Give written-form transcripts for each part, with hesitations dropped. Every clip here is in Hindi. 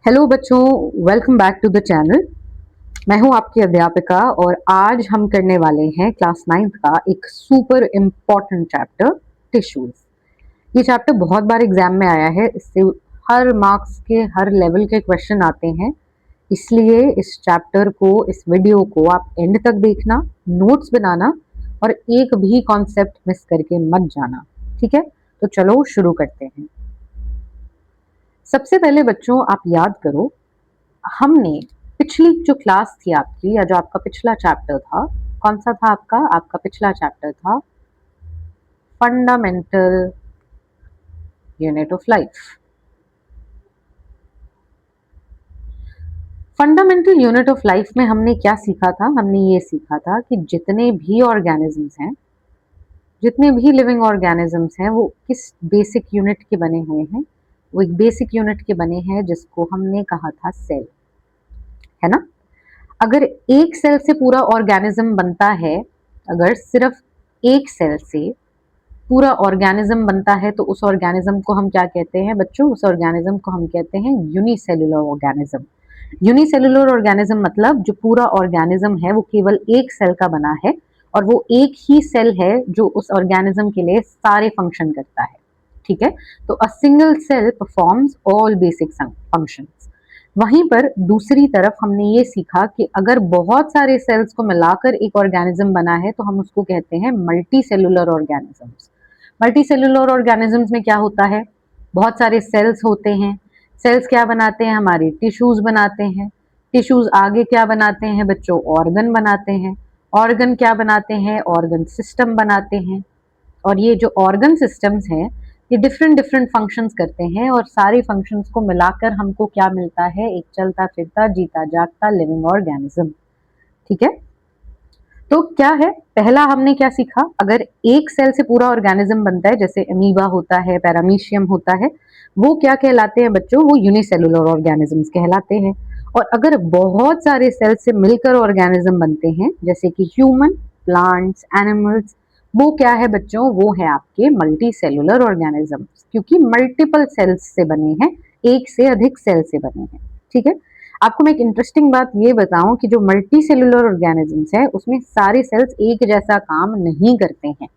हेलो बच्चों, welcome back to the channel. मैं हूं आपकी अध्यापिका और आज हम करने वाले हैं क्लास 9th का एक सुपर इम्पोर्टेंट चैप्टर टिश्यूज। ये चैप्टर बहुत बार एग्जाम में आया है, इससे हर मार्क्स के हर लेवल के क्वेश्चन आते हैं। इसलिए इस चैप्टर को, इस वीडियो को आप एंड तक देखना, नोट्स बनाना और एक भी कॉन्सेप्ट मिस करके मत जाना। ठीक है, तो चलो शुरू करते हैं। सबसे पहले बच्चों आप याद करो, हमने पिछली जो क्लास थी आपकी, या जो आपका पिछला चैप्टर था, कौन सा था आपका पिछला चैप्टर था fundamental unit of life. Fundamental unit of life में हमने क्या सीखा था? हमने ये सीखा था कि जितने भी ऑर्गेनिजम्स हैं, जितने भी लिविंग ऑर्गेनिजम्स हैं, वो किस बेसिक यूनिट के बने हुए हैं। वो एक बेसिक यूनिट के बने हैं जिसको हमने कहा था सेल, है ना। अगर एक सेल से पूरा ऑर्गेनिज्म बनता है, अगर सिर्फ एक सेल से पूरा ऑर्गेनिज्म बनता है, तो उस ऑर्गेनिज्म को हम क्या कहते हैं बच्चों? उस ऑर्गेनिज्म को हम कहते हैं यूनिसेलुलर ऑर्गेनिज्म। यूनिसेलुलर ऑर्गेनिज्म मतलब जो पूरा ऑर्गेनिज्म है वो केवल एक सेल का बना है, और वो एक ही सेल है जो उस ऑर्गेनिज्म के लिए सारे फंक्शन करता है। ठीक है, तो a single cell performs all basic functions. वहीं पर दूसरी तरफ हमने ये सीखा कि अगर बहुत सारे सेल्स को मिलाकर एक ऑर्गेनिज्म बना है तो हम उसको कहते हैं multi cellular organisms. Multi cellular organisms में क्या होता है? बहुत सारे सेल्स होते हैं। सेल्स क्या बनाते हैं? हमारे टिश्यूज बनाते हैं। टिश्यूज आगे क्या बनाते हैं बच्चों? ऑर्गन बनाते हैं। ऑर्गन क्या बनाते हैं? ऑर्गन सिस्टम बनाते हैं। और ये जो ऑर्गन सिस्टम्स हैं, ये डिफरेंट डिफरेंट फंक्शंस करते हैं, और सारे फंक्शंस को मिलाकर हमको क्या मिलता है? एक चलता फिरता जीता जागता लिविंग ऑर्गेनिज्म। ठीक है, तो क्या है, पहला हमने क्या सीखा? अगर एक सेल से पूरा ऑर्गेनिज्म बनता है, जैसे अमीबा होता है, पैरामीशियम होता है, वो क्या कहलाते हैं बच्चों? वो यूनिसेलुलर ऑर्गेनिजम्स कहलाते हैं। और अगर बहुत सारे सेल से मिलकर ऑर्गेनिज्म बनते हैं, जैसे कि ह्यूमन, प्लांट्स, एनिमल्स, वो क्या है बच्चों? वो है आपके मल्टी सेलुलर ऑर्गेनिजम्स, क्योंकि मल्टीपल सेल्स से बने हैं, एक से अधिक सेल से बने हैं। ठीक है, आपको मैं एक इंटरेस्टिंग बात ये बताऊं कि जो मल्टी सेलुलर ऑर्गेनिजम्स है उसमें सारे सेल्स एक जैसा काम नहीं करते हैं।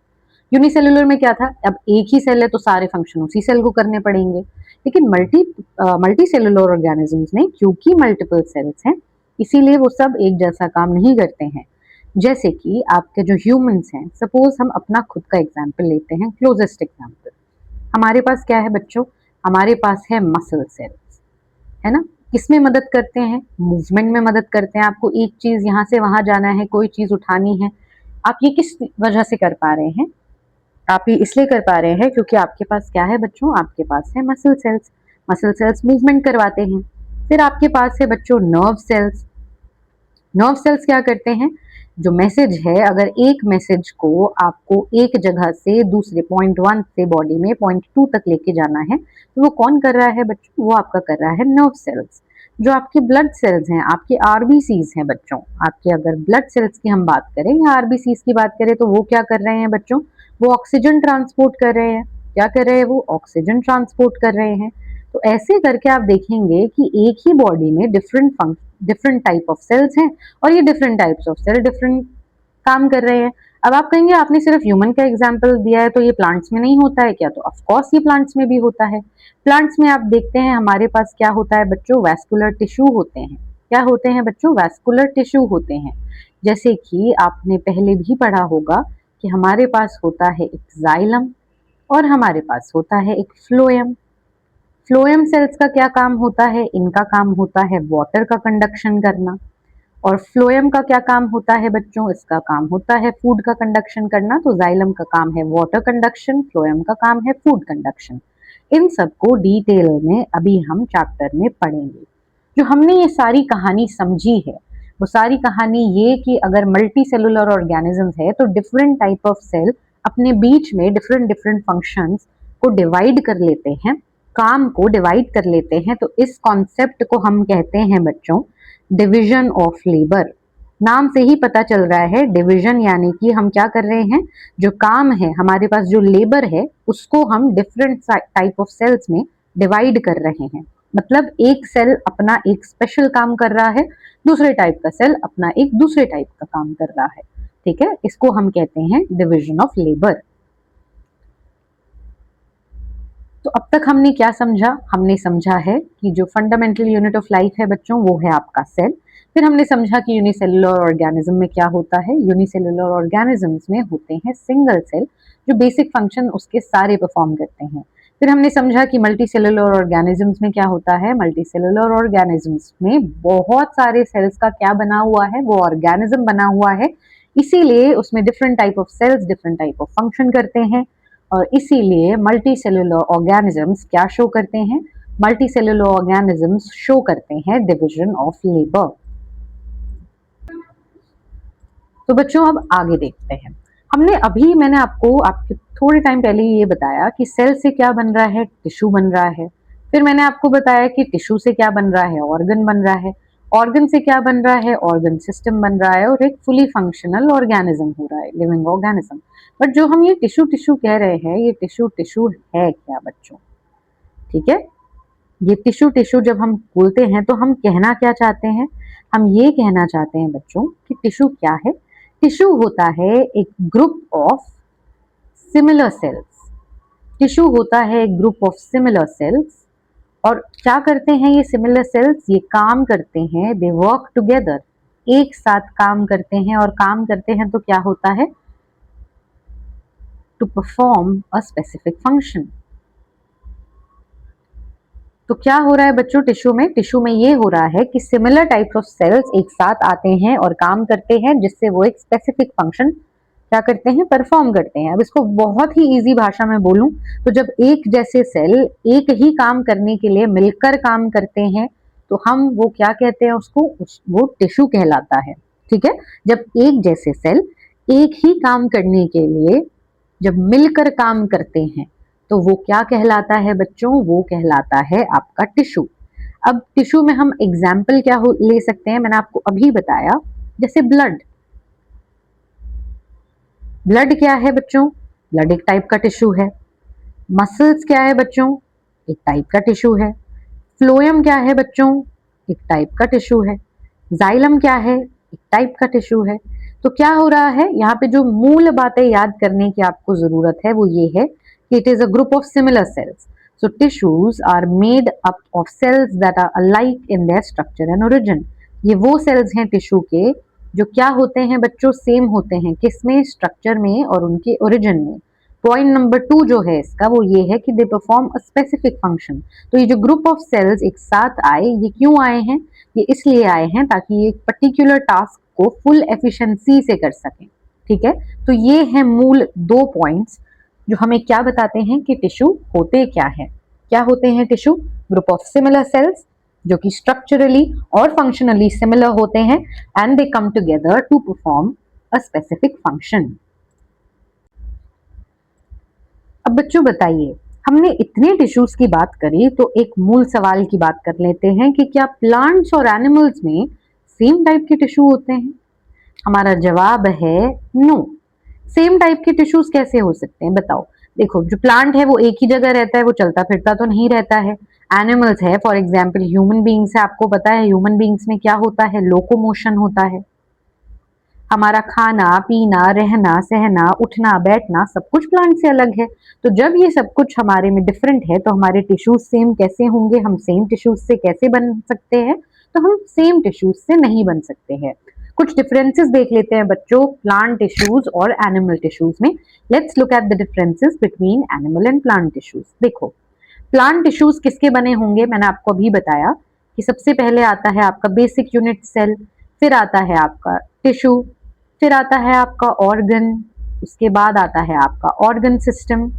यूनिसेलुलर में क्या था? अब एक ही सेल है तो सारे फंक्शन उसी सेल को करने पड़ेंगे। लेकिन मल्टी सेलुलर ऑर्गेनिजम्स में क्योंकि मल्टीपल सेल्स हैं, इसीलिए वो सब एक जैसा काम नहीं करते हैं। जैसे कि आपके जो ह्यूमंस हैं, सपोज हम अपना खुद का एग्जाम्पल लेते हैं, क्लोजेस्ट एग्जाम्पल। हमारे पास क्या है बच्चों? हमारे पास है मसल सेल्स, है ना। किसमें मदद करते हैं? मूवमेंट में मदद करते हैं। आपको एक चीज यहाँ से वहां जाना है, कोई चीज उठानी है, आप ये किस वजह से कर पा रहे हैं? आप ये इसलिए कर पा रहे हैं क्योंकि आपके पास क्या है बच्चों? आपके पास है muscle cells. Muscle cells movement करवाते हैं। फिर आपके पास है बच्चों नर्व सेल्स। नर्व सेल्स क्या करते हैं? जो मैसेज है, अगर एक मैसेज को आपको एक जगह से दूसरे पॉइंट 1 से बॉडी में पॉइंट 2 तक लेके जाना है, तो वो कौन कर रहा है बच्चों? वो आपका कर रहा है नर्व सेल्स। जो आपके ब्लड सेल्स हैं, आपके आरबीसीज हैं बच्चों, आपके अगर ब्लड सेल्स की हम बात करें या आरबीसीज की बात करें, तो वो क्या कर रहे हैं बच्चों? वो ऑक्सीजन ट्रांसपोर्ट कर रहे हैं। क्या कर रहे हैं? वो ऑक्सीजन ट्रांसपोर्ट कर रहे हैं। तो ऐसे करके आप देखेंगे कि एक ही बॉडी में डिफरेंट टाइप ऑफ सेल्स हैं, और ये different types of cell different काम कर रहे हैं। अब आप कहेंगे आपने सिर्फ ह्यूमन का एग्जाम्पल दिया है, तो ये प्लांट्स में नहीं होता है क्या? तो ऑफ कोर्स ये प्लांट्स में भी होता है। प्लांट्स में आप देखते हैं हमारे पास क्या होता है बच्चों? वैस्कुलर टिश्यू होते हैं। क्या होते हैं बच्चों? वैस्कुलर टिश्यू होते हैं। जैसे कि आपने पहले भी पढ़ा होगा कि हमारे पास होता है एक जाइलम, और हमारे पास होता है एक फ्लोएम। फ्लोएम सेल्स का क्या काम होता है? इनका काम होता है वाटर का कंडक्शन करना। और फ्लोएम का क्या काम होता है बच्चों? इसका काम होता है फूड का कंडक्शन करना। तो जाइलम का काम है वाटर कंडक्शन, फ्लोएम का काम है फूड कंडक्शन। इन सबको डिटेल में अभी हम चैप्टर में पढ़ेंगे। जो हमने ये सारी कहानी समझी है, वो सारी कहानी ये कि अगर मल्टी सेलुलर ऑर्गेनिजम्स है तो डिफरेंट टाइप ऑफ सेल अपने बीच में डिफरेंट डिफरेंट फंक्शंस को डिवाइड कर लेते हैं, काम को डिवाइड कर लेते हैं। तो इस कॉन्सेप्ट को हम कहते हैं बच्चों डिवीजन ऑफ लेबर। नाम से ही पता चल रहा है डिवीजन, यानी कि हम क्या कर रहे हैं? जो काम है हमारे पास, जो लेबर है, उसको हम डिफरेंट टाइप ऑफ सेल्स में डिवाइड कर रहे हैं। मतलब एक सेल अपना एक स्पेशल काम कर रहा है, दूसरे टाइप का सेल अपना एक दूसरे टाइप का काम कर रहा है। ठीक है, इसको हम कहते हैं डिवीजन ऑफ लेबर। तो अब तक हमने क्या समझा? हमने समझा है कि जो फंडामेंटल यूनिट ऑफ लाइफ है बच्चों, वो है आपका सेल। फिर हमने समझा कि यूनिसेलुलर ऑर्गेनिज्म में क्या होता है। यूनिसेलुलर ऑर्गेनिजम्स में होते हैं सिंगल सेल, जो बेसिक फंक्शन उसके सारे परफॉर्म करते हैं। फिर हमने समझा कि मल्टी सेलुलर ऑर्गेनिजम्स में क्या होता है। मल्टी सेलुलर ऑर्गेनिजम्स में बहुत सारे सेल्स का क्या बना हुआ है, वो ऑर्गेनिज्म बना हुआ है, इसीलिए उसमें different type of sales different type of function करते हैं। और इसीलिए मल्टी सेलुलर ऑर्गेनिजम्स क्या शो करते हैं? मल्टी सेलुलर ऑर्गेनिजम्स शो करते हैं डिवीजन ऑफ लेबर। तो बच्चों अब आगे देखते हैं। मैंने आपके थोड़े टाइम पहले ये बताया कि सेल से क्या बन रहा है, टिश्यू बन रहा है। फिर मैंने आपको बताया कि टिश्यू से क्या बन रहा है, ऑर्गन बन रहा है। ऑर्गन से क्या बन रहा है, ऑर्गन सिस्टम बन रहा है और एक फुली फंक्शनल ऑर्गेनिज्म हो रहा है, लिविंग ऑर्गेनिज्म। बट जो हम ये टिश्यू टिश्यू कह रहे हैं, ये टिश्यू टिश्यू है क्या बच्चों? ठीक है, ये टिश्यू टिश्यू जब हम बोलते हैं तो हम कहना क्या चाहते हैं? हम ये कहना चाहते हैं बच्चों कि टिश्यू क्या है। टिश्यू होता है एक group of similar sales. Tissue होता है एक ग्रुप ऑफ सिमिलर सेल्स। और क्या करते हैं ये सिमिलर सेल्स? ये काम करते हैं, दे वर्क टुगेदर, एक साथ काम करते हैं। और काम करते हैं तो क्या होता है? To perform a specific function. तो क्या हो रहा है बच्चों टिश्यू में? टिश्यू में ये हो रहा है कि सिमिलर टाइप्स ऑफ सेल्स एक साथ आते हैं और काम करते हैं, जिससे वो एक स्पेसिफिक फंक्शन क्या करते हैं? परफॉर्म करते हैं। अब इसको बहुत ही इजी भाषा में बोलूं तो जब एक जैसे सेल एक ही काम करने के लिए मिलकर काम करते हैं तो हम वो क्या कहते हैं उसको? वो टिश्यू कहलाता है। ठीक है, जब एक जैसे सेल एक ही काम करने के लिए जब मिलकर काम करते हैं तो वो क्या कहलाता है बच्चों? वो कहलाता है आपका टिश्यू। अब टिश्यू में हम एग्जाम्पल क्या ले सकते हैं? मैंने आपको अभी बताया, जैसे ब्लड। ब्लड क्या है बच्चों? ब्लड एक टाइप का टिश्यू है। मसल्स क्या है बच्चों? एक टाइप का टिश्यू है। फ्लोएम क्या है बच्चों? एक टाइप का टिश्यू है। जाइलम क्या है? एक टाइप का टिश्यू है। तो क्या हो रहा है यहाँ पे? जो मूल बातें याद करने की आपको जरूरत है वो ये है कि it is a group of similar sales. So tissues are made up of cells that are alike in their structure and origin. ये वो सेल्स हैं टिश्यू के जो क्या होते हैं बच्चों? सेम होते हैं। किसमें? स्ट्रक्चर में और उनके ओरिजिन में। पॉइंट नंबर 2 जो है इसका वो ये है कि they perform a specific function. तो ये जो ग्रुप ऑफ सेल्स एक साथ आए, ये क्यों आए हैं? ये इसलिए आए हैं ताकि ये एक पर्टिकुलर टास्क को फुल एफिशिएंसी से कर सकें। ठीक है, तो ये है मूल 2 पॉइंट्स जो हमें क्या बताते हैं कि टिश्यू होते क्या है। क्या होते हैं tissue? Group of similar cells जो कि स्ट्रक्चरली और फंक्शनली सिमिलर होते हैं and they come together to perform a specific function. अब बच्चों बताइए, हमने इतने टिश्यूज की बात करी तो एक मूल सवाल की बात कर लेते हैं कि क्या प्लांट्स और एनिमल्स में सेम टाइप के टिश्यू होते हैं? हमारा जवाब है नो। सेम टाइप के टिश्यूज कैसे हो सकते हैं बताओ? देखो, जो प्लांट है वो एक ही जगह रहता है, वो चलता फिरता तो नहीं रहता है। एनिमल्स है, फॉर एग्जाम्पल ह्यूमन बींग्स है, आपको पता है ह्यूमन बींग्स में क्या होता है? लोकोमोशन होता है। हमारा खाना पीना रहना सहना उठना बैठना सब कुछ प्लांट से अलग है। तो जब ये सब कुछ हमारे में डिफरेंट है तो हमारे टिश्यूज सेम कैसे होंगे? हम सेम टिश्यूज से कैसे बन सकते हैं? तो हम सेम टिश्यूज से नहीं बन सकते हैं। कुछ डिफरेंसेस देख लेते हैं बच्चों प्लांट टिश्यूज और एनिमल टिश्यूज में। Let's look at the differences between animal and plant tissues. देखो, प्लांट टिश्यूज किसके बने होंगे? मैंने आपको अभी बताया कि सबसे पहले आता है आपका बेसिक यूनिट सेल, फिर आता है आपका टिश्यू, फिर आता है आपका ऑर्गन, उसके बाद आता है आपका ऑर्गन सिस्टम।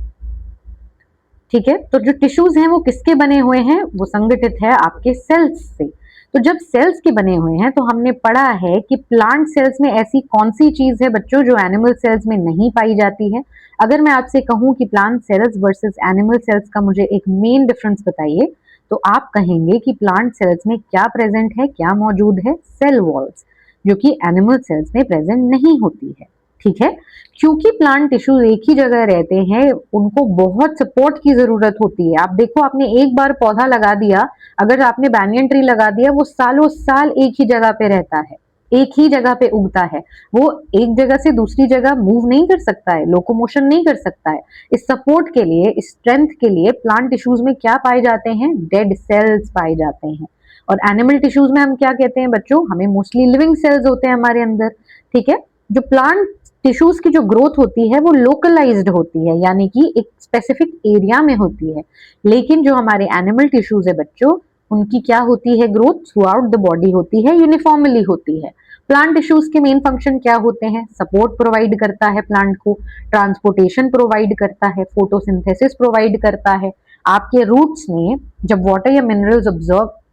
ठीक है, तो जो टिश्यूज हैं वो किसके बने हुए हैं? वो संगठित है आपके सेल्स से। तो जब सेल्स के बने हुए हैं तो हमने पढ़ा है कि प्लांट सेल्स में ऐसी कौन सी चीज है बच्चों जो एनिमल सेल्स में नहीं पाई जाती है? अगर मैं आपसे कहूं कि plant cells versus animal cells का मुझे एक मेन डिफरेंस बताइए, तो आप कहेंगे कि प्लांट सेल्स में क्या प्रेजेंट है, क्या मौजूद है? सेल वॉल्स, जो कि एनिमल सेल्स में प्रेजेंट नहीं होती है। ठीक है, क्योंकि प्लांट टिश्यूज एक ही जगह रहते हैं, उनको बहुत सपोर्ट की जरूरत होती है। आप देखो, आपने एक बार पौधा लगा दिया, अगर आपने बैनियन ट्री लगा दिया, वो सालों साल एक ही जगह पे रहता है, एक ही जगह पे उगता है, वो एक जगह से दूसरी जगह मूव नहीं कर सकता है, लोकोमोशन नहीं कर सकता है। इस सपोर्ट के लिए, इस स्ट्रेंथ के लिए प्लांट टिश्यूज में क्या पाए जाते हैं? डेड सेल्स पाए जाते हैं। और एनिमल टिश्यूज में हम क्या कहते हैं बच्चों? हमें मोस्टली लिविंग सेल्स होते हैं हमारे अंदर। ठीक है, जो प्लांट टिश्यूज की जो ग्रोथ होती है वो लोकलाइज्ड होती है, यानी कि एक स्पेसिफिक एरिया में होती है। लेकिन जो हमारे एनिमल टिश्यूज है बच्चों, उनकी क्या होती है? Growth through out the body होती है, यूनिफॉर्मली होती है। प्लांट टिश्यूज के मेन फंक्शन क्या होते हैं? सपोर्ट प्रोवाइड करता है प्लांट को, ट्रांसपोर्टेशन प्रोवाइड करता है, फोटोसिंथेसिस प्रोवाइड करता है। आपके रूट्स ने जब वाटर या मिनरल्स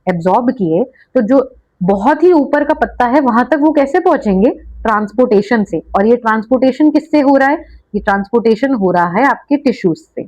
एब्जॉर्ब किए, तो जो बहुत ही ऊपर का पत्ता है वहां तक वो कैसे पहुंचेंगे? ट्रांसपोर्टेशन से। और ये ट्रांसपोर्टेशन किससे हो रहा है? ये ट्रांसपोर्टेशन हो रहा है आपके टिश्यूज से।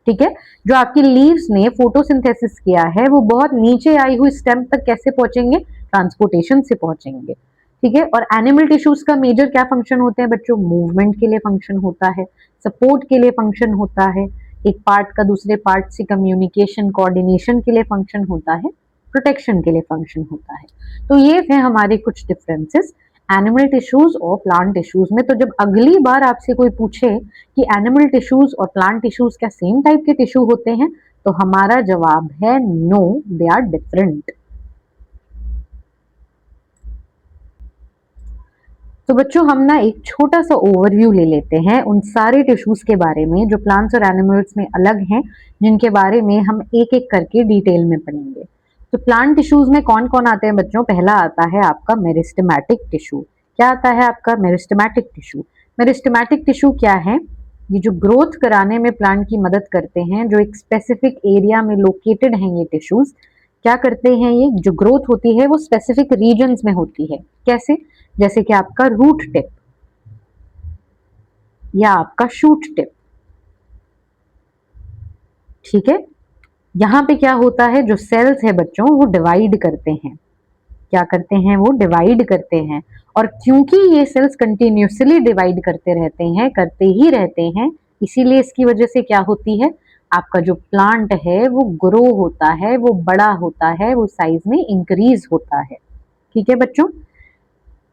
ठीक है, जो आपकी लीव्स ने फोटोसिंथेसिस किया है, वो बहुत नीचे आई हुई स्टेम तक कैसे पहुंचेंगे? ट्रांसपोर्टेशन से पहुंचेंगे। ठीक है, और एनिमल टिश्यूज का मेजर क्या फंक्शन होते हैं बच्चों? मूवमेंट के लिए फंक्शन होता है, सपोर्ट के लिए फंक्शन होता है, एक पार्ट का दूसरे पार्ट से कम्युनिकेशन, कोऑर्डिनेशन के लिए फंक्शन होता है, प्रोटेक्शन के लिए फंक्शन होता है। तो ये थे हमारे कुछ डिफरेंसेस एनिमल टिश्यूज और प्लांट टिश्यूज में। तो जब अगली बार आपसे कोई पूछे कि एनिमल टिश्यूज और प्लांट टिश्यूज क्या सेम टाइप के टिश्यू होते हैं, तो हमारा जवाब है नो, दे आर डिफरेंट। तो बच्चों, हम ना एक छोटा सा ओवरव्यू ले लेते हैं उन सारे टिश्यूज के बारे में जो प्लांट्स और एनिमल्स में अलग हैं, जिनके बारे में हम एक एक करके डिटेल में पढ़ेंगे। तो प्लांट टिश्यूज में कौन कौन आते हैं बच्चों? पहला आता है आपका मेरिस्टेमेटिक टिश्यू। क्या आता है आपका? Meristematic tissue. मेरिस्टेमेटिक टिश्यू क्या है? ये जो ग्रोथ कराने में प्लांट की मदद करते हैं, जो एक स्पेसिफिक एरिया में लोकेटेड हैं ये टिश्यूज। क्या करते हैं? ये जो ग्रोथ होती है वो स्पेसिफिक रीजन्स में होती है। कैसे? जैसे कि आपका रूट टिप या आपका शूट टिप। ठीक है, यहाँ पे क्या होता है? जो सेल्स है बच्चों, वो डिवाइड करते हैं। क्या करते हैं? वो डिवाइड करते हैं। और क्योंकि ये सेल्स कंटिन्यूसली डिवाइड करते रहते हैं, करते ही रहते हैं, इसीलिए इसकी वजह से क्या होती है? आपका जो प्लांट है वो ग्रो होता है, वो बड़ा होता है, वो साइज में इंक्रीज होता है। ठीक है बच्चों,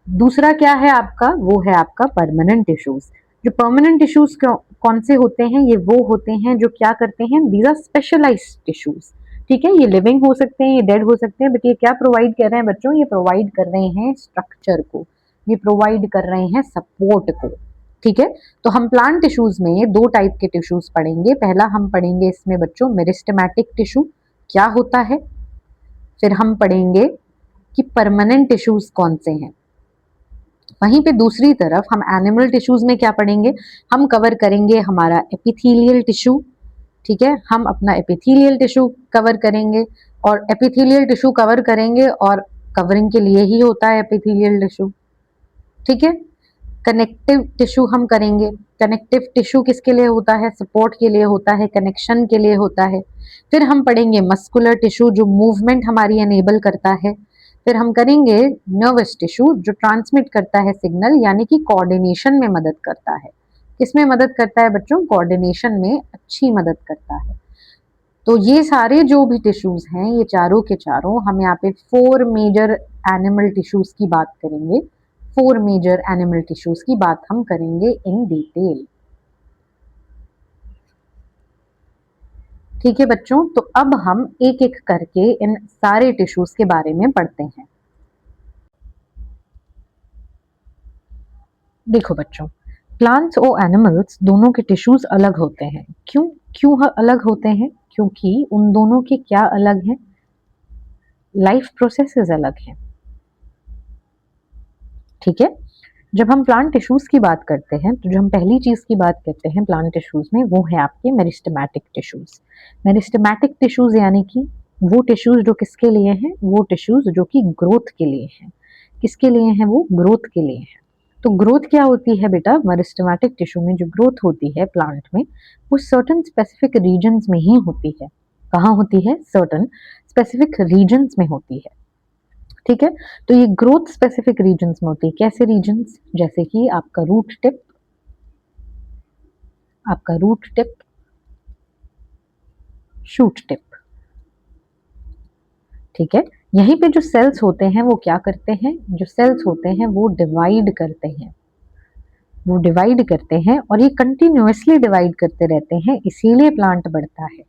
दूसरा क्या है आपका? वो है आपका परमानेंट टिश्यूज। जो परमानेंट टिश्यूज कौन से होते हैं? ये वो होते हैं जो क्या करते हैं? These are specialised tissues. ठीक है, ये लिविंग हो सकते हैं, ये डेड हो सकते हैं, बट ये क्या प्रोवाइड कर रहे हैं बच्चों? ये प्रोवाइड कर रहे हैं स्ट्रक्चर को, ये प्रोवाइड कर रहे हैं सपोर्ट को। ठीक है, तो हम प्लांट टिश्यूज में दो टाइप के टिश्यूज पढ़ेंगे। पहला हम पढ़ेंगे इसमें बच्चों मेरिस्टेमेटिक टिश्यू क्या होता है, फिर हम पढ़ेंगे कि परमानेंट टिश्यूज कौन से हैं। वहीं पे दूसरी तरफ हम एनिमल टिश्यूज में क्या पढ़ेंगे? हम कवर करेंगे हमारा एपिथेलियल टिश्यू। ठीक है, हम अपना एपिथेलियल टिश्यू कवर करेंगे, और एपिथेलियल टिश्यू कवर करेंगे और कवरिंग के लिए ही होता है एपिथेलियल टिश्यू। ठीक है, कनेक्टिव टिश्यू हम करेंगे। कनेक्टिव टिश्यू किसके लिए होता है? सपोर्ट के लिए होता है, कनेक्शन के लिए होता है। फिर हम पढ़ेंगे मस्कुलर टिश्यू, जो मूवमेंट हमारी एनेबल करता है। फिर हम करेंगे नर्वस टिश्यू, जो ट्रांसमिट करता है सिग्नल, यानी कि कोऑर्डिनेशन में मदद करता है। किसमें मदद करता है बच्चों? कोऑर्डिनेशन में अच्छी मदद करता है। तो ये सारे जो भी टिश्यूज हैं, ये चारों के चारों, हम यहाँ पे 4 मेजर एनिमल टिश्यूज की बात करेंगे। 4 मेजर एनिमल टिश्यूज की बात हम करेंगे इन डिटेल। ठीक है बच्चों, तो अब हम एक एक करके इन सारे टिश्यूज के बारे में पढ़ते हैं। देखो बच्चों, प्लांट्स और एनिमल्स दोनों के टिश्यूज अलग होते हैं। क्यों क्यों अलग होते हैं? क्योंकि उन दोनों के क्या अलग है? लाइफ प्रोसेसेस अलग हैं। ठीक है, जब हम प्लांट टिश्यूज की बात करते हैं, तो जो हम पहली चीज की बात करते हैं प्लांट टिश्यूज में, वो है आपके मेरिस्टेमेटिक टिश्यूज। मेरिस्टेमेटिक टिश्यूज यानी कि वो टिश्यूज जो किसके लिए हैं? वो टिश्यूज जो कि ग्रोथ के लिए हैं। किसके लिए हैं? वो ग्रोथ के लिए हैं। तो ग्रोथ क्या होती है बेटा? मेरिस्टेमेटिक टिश्यू में जो ग्रोथ होती है प्लांट में, वो सर्टन स्पेसिफिक रीजन्स में ही होती है। कहाँ होती है? सर्टन स्पेसिफिक रीजन्स में होती है। ठीक है, तो ये ग्रोथ स्पेसिफिक रीजन्स में होती है। कैसे रीजन्स? जैसे कि आपका रूट टिप, आपका रूट टिप, शूट टिप, ठीक है। यहीं पे जो सेल्स होते हैं वो क्या करते हैं, जो सेल्स होते हैं वो डिवाइड करते हैं, वो डिवाइड करते हैं और ये कंटिन्यूअसली डिवाइड करते रहते हैं, इसीलिए प्लांट बढ़ता है,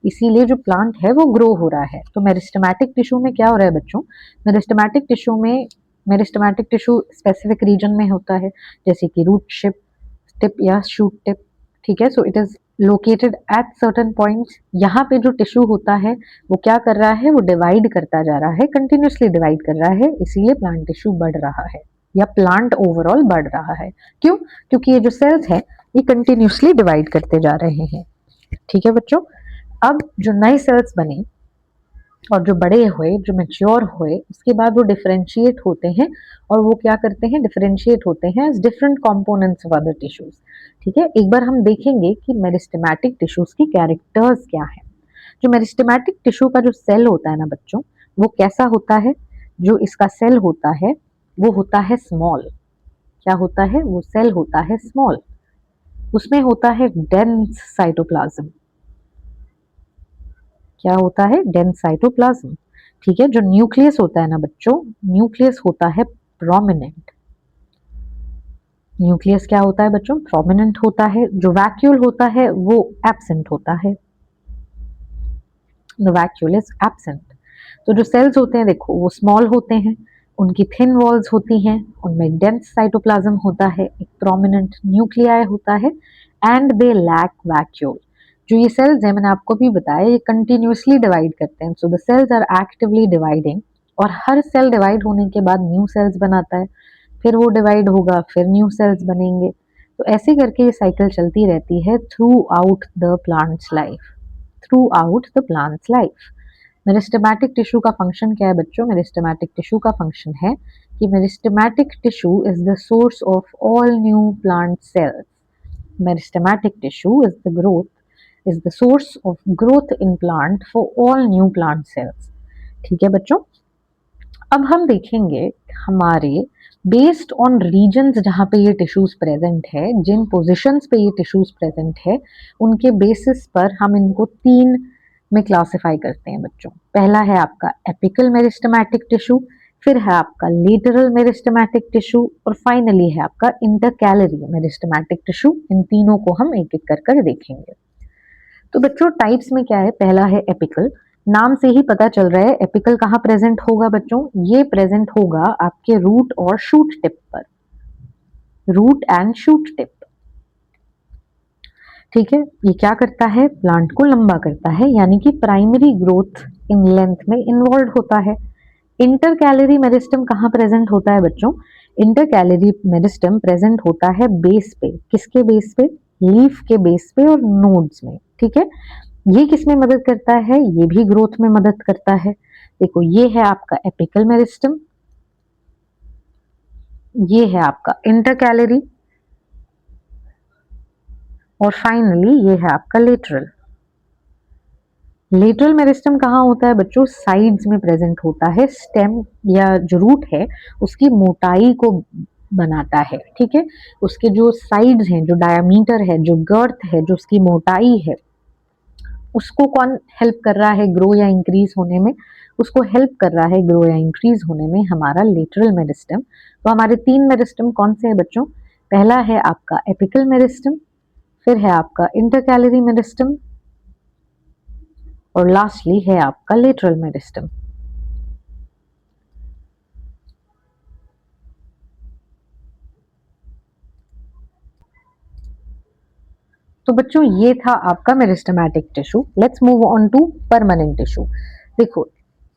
इसीलिए जो प्लांट है वो ग्रो हो रहा है। तो मेरिस्टेमेटिक टिश्यू में क्या हो रहा है बच्चों, मेरिस्टेमेटिक टिश्यू में, मेरिस्टेमेटिक टिश्यू स्पेसिफिक रीजन में होता है, जैसे कि रूट शिप टिप या शूट टिप, ठीक है। So it is located at certain points. यहाँ पे जो टिश्यू होता है वो क्या कर रहा है, वो डिवाइड करता जा रहा है, कंटिन्यूअसली डिवाइड कर रहा है, इसीलिए प्लांट टिश्यू बढ़ रहा है या प्लांट ओवरऑल बढ़ रहा है। क्यों, क्योंकि ये जो सेल्स हैं ये कंटिन्यूअसली डिवाइड करते जा रहे हैं, ठीक है बच्चों। अब जो नए सेल्स बने और जो बड़े हुए, जो मैच्योर हुए, उसके बाद वो डिफरेंशिएट होते हैं और वो क्या करते हैं, डिफरेंशिएट होते हैं as different components of other tissues, ठीक है। एक बार हम देखेंगे कि मेरिस्टेमेटिक टिश्यूज की कैरेक्टर्स क्या है। जो मेरिस्टेमेटिक टिश्यू का जो सेल होता है ना बच्चों, वो कैसा होता है, जो इसका सेल होता है वो होता है स्मॉल। क्या होता है, वो सेल होता है स्मॉल, उसमें होता है डेंस साइटोप्लाज्म। क्या होता है, डेंस साइटोप्लाज्म, ठीक है। जो न्यूक्लियस होता है ना बच्चों, न्यूक्लियस होता है प्रोमिनेंट। न्यूक्लियस क्या होता है बच्चों, प्रोमिनेंट होता है। जो वैक्यूल होता है वो एब्सेंट होता है, द वैक्यूल इज एब्सेंट। तो जो सेल्स होते हैं देखो वो स्मॉल होते हैं, उनकी थिन वॉल्स होती हैं, उनमें डेंस साइटोप्लाज्म होता है, एक प्रोमिनेंट न्यूक्लियाई होता है एंड दे लैक वैक्यूल। जो ये सेल्स है मैंने आपको भी बताया ये कंटिन्यूअसली डिवाइड करते हैं, so the cells are actively dividing और हर सेल डिवाइड होने के बाद न्यू सेल्स बनाता है, फिर वो डिवाइड होगा, फिर न्यू सेल्स बनेंगे। तो ऐसे करके ये साइकिल चलती रहती है through out the plants life, through out the plants life. Meristematic tissue का फंक्शन क्या है बच्चों, मेरिस्टेमेटिक टिश्यू का फंक्शन है कि meristematic tissue is the source of all new plant cells. Meristematic tissue is the growth, is the source of growth in plant for all new plant cells, ठीक है बच्चों। अब हम देखेंगे हमारे बेस्ड ऑन रीजन्स जहाँ पे ये टिश्यूज प्रेजेंट है, जिन पोजिशंस पे ये टिश्यूज प्रेजेंट है, उनके बेसिस पर हम इनको तीन में क्लासिफाई करते हैं बच्चों। पहला है आपका एपिकल मेरिस्टेमेटिक टिश्यू, फिर है आपका लेटरल मेरिस्टेमेटिक टिश्यू और फाइनली है आपका इंटरकैलरी मेरिस्टेमेटिक टिश्यू। इन तीनों को हम एक एक कर देखेंगे। तो बच्चों टाइप्स में क्या है, पहला है एपिकल। नाम से ही पता चल रहा है एपिकल कहाँ प्रेजेंट होगा बच्चों, ये प्रेजेंट होगा आपके रूट और शूट टिप पर, रूट एंड शूट टिप, ठीक है। ये क्या करता है, प्लांट को लंबा करता है, यानी कि प्राइमरी ग्रोथ इन लेंथ में इन्वॉल्व होता है। इंटरकैलरी मेरिस्टम कहाँ प्रेजेंट होता है बच्चों, इंटरकैलरी मेरिस्टम प्रेजेंट होता है बेस पे, किसके बेस पे, लीफ के बेस पे और नोड्स में, ठीक है। ये किस में मदद करता है, ये भी ग्रोथ में मदद करता है। देखो ये है आपका एपिकल मेरिस्टम, ये है आपका इंटरकैलरी और फाइनली ये है आपका लेटरल। लेटरल मेरिस्टम कहाँ होता है बच्चों, साइड्स में प्रेजेंट होता है, स्टेम या जो रूट है उसकी मोटाई को बनाता है, ठीक है। उसके जो साइड्स हैं, जो डायमीटर है, जो गर्थ है, जो उसकी मोटाई है, उसको कौन हेल्प कर रहा है ग्रो या इंक्रीज होने में, उसको हेल्प कर रहा है ग्रो या इंक्रीज होने में हमारा लेटरल मेरिस्टम। तो हमारे तीन मेरिस्टम कौन से हैं बच्चों, पहला है आपका एपिकल मेरिस्टम, फिर है आपका इंटरकैलरी मेरिस्टम और लास्टली है आपका लेटरल मेरिस्टम। तो बच्चों ये था आपका meristematic tissue. Let's move on to permanent tissue. देखो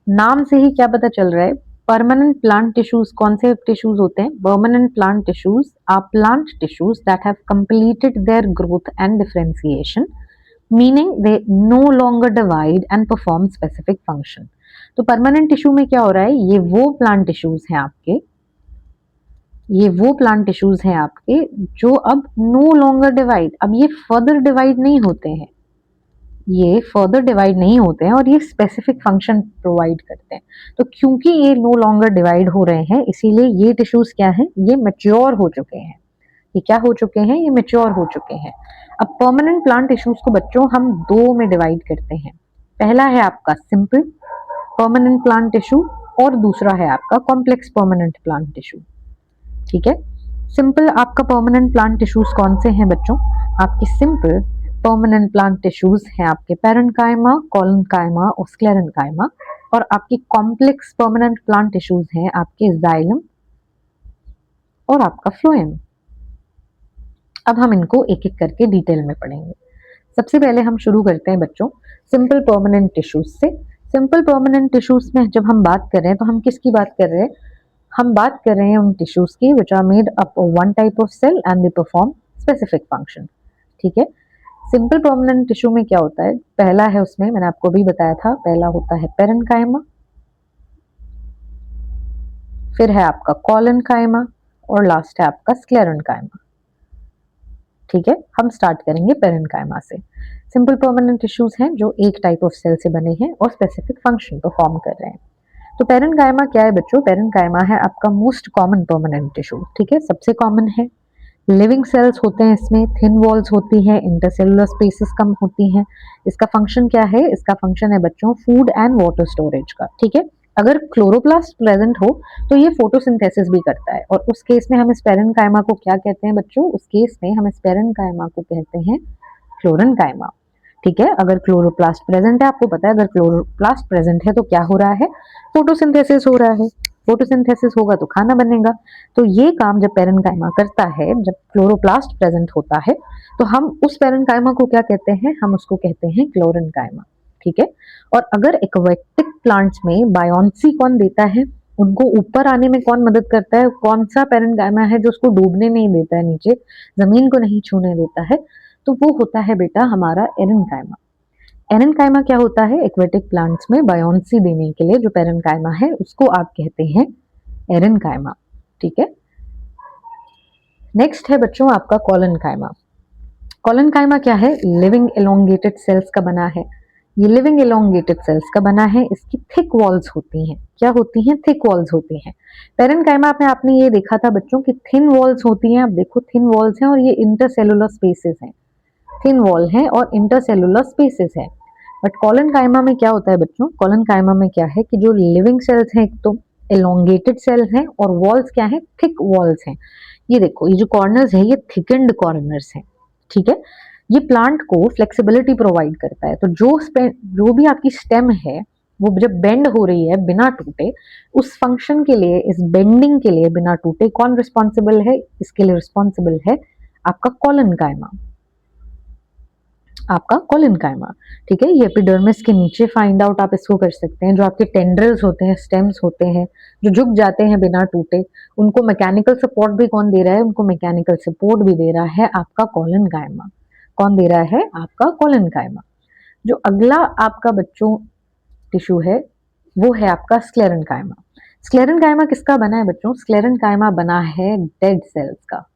नाम से ही क्या पता चल रहा है, परमानेंट प्लांट टिश्यूज कौन से टिश्यूज होते हैं, permanent plant tissues are plant tissues that have completed their growth and differentiation, meaning they no longer divide and perform specific function. तो परमानेंट टिश्यू में क्या हो रहा है, ये वो प्लांट टिश्यूज हैं आपके, ये वो प्लांट टिश्यूज हैं आपके जो अब नो लॉन्गर डिवाइड, अब ये फर्दर डिवाइड नहीं होते हैं, ये फर्दर डिवाइड नहीं होते हैं और ये स्पेसिफिक फंक्शन प्रोवाइड करते हैं। तो क्योंकि ये नो लॉन्गर डिवाइड हो रहे हैं इसीलिए ये टिश्यूज क्या हैं, ये मैच्योर हो चुके हैं, ये क्या हो चुके हैं, ये मेच्योर हो चुके हैं। अब परमानेंट प्लांट टिश्यूज को बच्चों हम दो में डिवाइड करते हैं। पहला है आपका सिंपल परमानेंट प्लांट टिश्यू और दूसरा है आपका कॉम्प्लेक्स परमानेंट प्लांट टिश्यू। ठीक है, सिंपल आपका परमानेंट प्लांट टिश्यूज कौन से हैं बच्चों? आपके सिंपल परमानेंट प्लांट टिश्यूज हैं आपके पैरेन्काइमा, कोलेनकाइमा और स्क्लेरेन्काइमा, और आपकी कॉम्प्लेक्स परमानेंट प्लांट टिश्यूज हैं आपके जाइलम और आपका फ्लोएम। अब हम इनको एक एक करके डिटेल में पढ़ेंगे। सबसे पहले हम शुरू करते हैं बच्चों सिंपल परमानेंट टिश्यूज से। सिंपल परमानेंट टिश्यूज में जब हम बात कर रहे हैं तो हम किसकी बात कर रहे हैं? हम बात कर रहे हैं उन टिश्यूज की which are made up of one type of cell and they perform specific function. ठीक है, सिंपल परमानेंट टिश्यू में क्या होता है? पहला है उसमें, मैंने आपको भी बताया था, पहला होता है पैरेन्काइमा, फिर है आपका कोलेनकाइमा और लास्ट है आपका स्क्लेरेन्काइमा। ठीक है, हम स्टार्ट करेंगे पैरेन्काइमा से। सिंपल परमानेंट टिश्यूज हैं जो एक टाइप ऑफ सेल से बने हैं और स्पेसिफिक फंक्शन परफॉर्म कर रहे हैं। तो पैरेन्काइमा क्या है बच्चों? पैरेन्काइमा है आपका मोस्ट कॉमन परमानेंट टिश्यू। ठीक है, सबसे कॉमन है। लिविंग सेल्स होते हैं इसमें, थिन वॉल्स होती हैं, इंटरसेलुलर स्पेसेस कम होती हैं। इसका फंक्शन क्या है? इसका फंक्शन है बच्चों फूड एंड वाटर स्टोरेज का। ठीक है, अगर क्लोरोप्लास्ट प्रेजेंट हो तो ये फोटोसिंथेसिस भी करता है, और उस केस में हम इस पैरेन्काइमा को क्या कहते हैं बच्चों? उस केस में हम इस पैरेन्काइमा को कहते हैं क्लोरेन्काइमा। ठीक है, अगर क्लोरोप्लास्ट प्रेजेंट है, आपको पता है अगर क्लोरोप्लास्ट प्रेजेंट है तो क्या हो रहा है? फोटोसिंथेसिस हो रहा है। फोटोसिंथेसिस होगा तो खाना बनेगा। तो ये काम जब पैरेन्काइमा करता है, जब क्लोरोप्लास्ट प्रेजेंट होता है, तो हम उस पैरेन्काइमा को क्या कहते हैं? हम उसको कहते हैं क्लोरेन्काइमा। ठीक है, और अगर एक्वेटिक प्लांट्स में बायोन्सी कौन देता है? उनको ऊपर आने में कौन मदद करता है? कौन सा पैरेन्काइमा है जो उसको डूबने नहीं देता है, नीचे जमीन को नहीं छूने देता है? तो वो होता है बेटा हमारा एरेन्काइमा। एरेन्काइमा क्या होता है? एक्वेटिक प्लांट्स में बायोन्सी देने के लिए जो पैरेन्काइमा है उसको आप कहते हैं एरेन्काइमा। ठीक है, नेक्स्ट है बच्चों आपका कोलेनकाइमा। कोलेनकाइमा क्या है? लिविंग एलोंगेटेड सेल्स का बना है। ये लिविंग एलोंगेटेड सेल्स का बना है, इसकी थिक वॉल्स होती हैं। क्या होती हैं? थिक वॉल्स होती हैं। पैरेन्काइमा में आपने ये देखा था बच्चों कि थिन वॉल्स होती हैं। आप देखो थिन वॉल्स हैं और ये इंटरसेलुलर स्पेसेस हैं। थिन वॉल है और इंटरसेलुलर स्पेसेस है। बट कोलेनकाइमा में क्या होता है बच्चों? कोलेनकाइमा में क्या है कि जो लिविंग सेल्स हैं, एक तो एलोंगेटेड सेल्स हैं और वॉल्स क्या है? थिक वॉल्स हैं। ये देखो, ये जो कॉर्नर्स है ये थिकेंड कॉर्नर्स हैं। ठीक है, ये प्लांट को फ्लेक्सिबिलिटी प्रोवाइड करता है। तो जो भी आपकी स्टेम है वो जब बेंड हो रही है बिना टूटे, उस फंक्शन के लिए, इस बेंडिंग के लिए बिना टूटे कौन रिस्पॉन्सिबल है? इसके लिए रिस्पॉन्सिबल है आपका कोलेनकाइमा, आपका कोलेनकाइमा। ठीक है, ये एपिडर्मिस के नीचे फाइंड आउट आप इसको कर सकते हैं। जो आपके टेंड्रिल्स होते हैं, स्टेम्स होते हैं जो झुक जाते हैं बिना टूटे, उनको मैकेनिकल सपोर्ट भी कौन दे रहा है? उनको मैकेनिकल सपोर्ट भी दे रहा है आपका कोलेनकाइमा। कौन दे रहा है? आपका कोलेनकाइमा। जो अगला आपका बच्चों टिश्यू है वो है आपका स्क्लेरेन्काइमा। स्क्लेरेन्काइमा किसका बना है बच्चों? स्क्लेरेन्काइमा बना है डेड सेल्स का।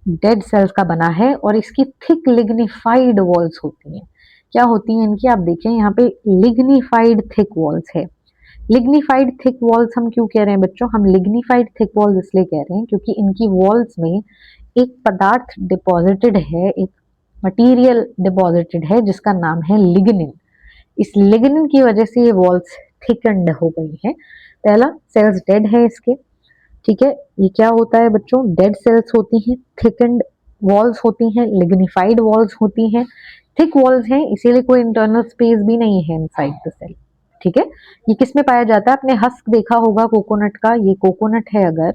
डेड सेल्स का बना है और इसकी थिक लिग्निफाइड वॉल्स होती हैं। क्या होती हैं इनकी? आप देखें यहाँ पे लिग्निफाइड थिक वॉल्स है। लिग्निफाइड थिक वॉल्स हम क्यों कह रहे हैं बच्चों? हम लिग्निफाइड थिक वॉल्स इसलिए कह रहे हैं क्योंकि इनकी वॉल्स में एक पदार्थ डिपॉजिटेड है, एक मटेरियल डिपॉजिटेड है जिसका नाम है लिग्निन। इस लिग्निन की वजह से ये वॉल्स थिकंड हो गई है। पहला, सेल्स डेड है इसके। ठीक है, ये क्या होता है बच्चों? डेड सेल्स होती हैं, थिकंड वॉल्स होती हैं, लिग्निफाइड वॉल्स होती हैं। थिक वॉल्स हैं इसीलिए कोई इंटरनल स्पेस भी नहीं है इनसाइड द सेल। ठीक है, ये किस में पाया जाता है? आपने हस्क देखा होगा कोकोनट का। ये कोकोनट है अगर,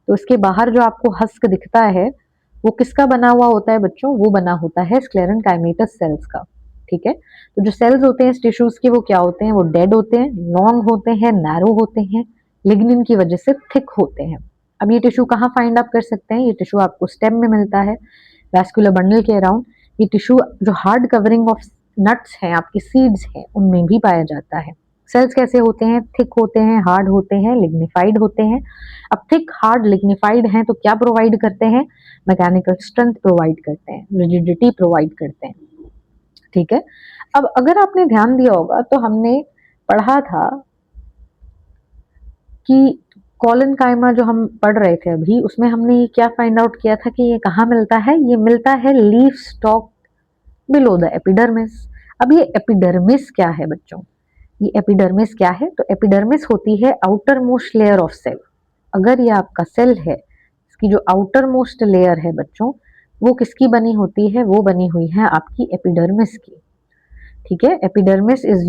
तो इसके बाहर जो आपको हस्क दिखता है वो किसका बना हुआ होता है बच्चों? वो बना होता है स्क्लेरेन्काइमेटस सेल्स का। ठीक है, तो जो सेल्स होते हैं इस टिश्यूज के वो क्या होते हैं? वो डेड होते हैं, लॉन्ग होते हैं, नैरो होते हैं, लिग्निन की वजह से थिक होते हैं। अब ये टिश्यू कहाँ फाइंड अप कर सकते हैं? ये टिश्यू आपको स्टेम में मिलता है, वैस्कुलर बंडल के अराउंड। ये टिश्यू जो हार्ड कवरिंग ऑफ नट्स हैं, आपकी सीड्स हैं, उनमें भी पाया जाता है। सेल्स कैसे होते हैं? थिक होते हैं, हार्ड होते हैं, लिग्निफाइड होते हैं। अब थिक, हार्ड, लिग्निफाइड हैं तो क्या प्रोवाइड करते हैं? मैकेनिकल स्ट्रेंथ प्रोवाइड करते हैं, रिजिडिटी प्रोवाइड करते हैं। ठीक है, अब अगर आपने ध्यान दिया होगा तो हमने पढ़ा था कि कॉलेनकाइमा जो हम पढ़ रहे थे अभी, उसमें हमने ये क्या फाइंड आउट किया था कि ये कहाँ मिलता है? ये मिलता है leaf stock below the epidermis. अब ये एपिडर्मिस क्या है बच्चों? ये एपिडर्मिस क्या है? तो एपिडर्मिस होती है outer most layer of cell. अगर ये आपका सेल है, इसकी जो आउटर मोस्ट लेयर है बच्चों, वो किसकी बनी होती है? वो बनी हुई है आपकी एपिडर्मिस की। ठीक है, एपिडर्मिस इज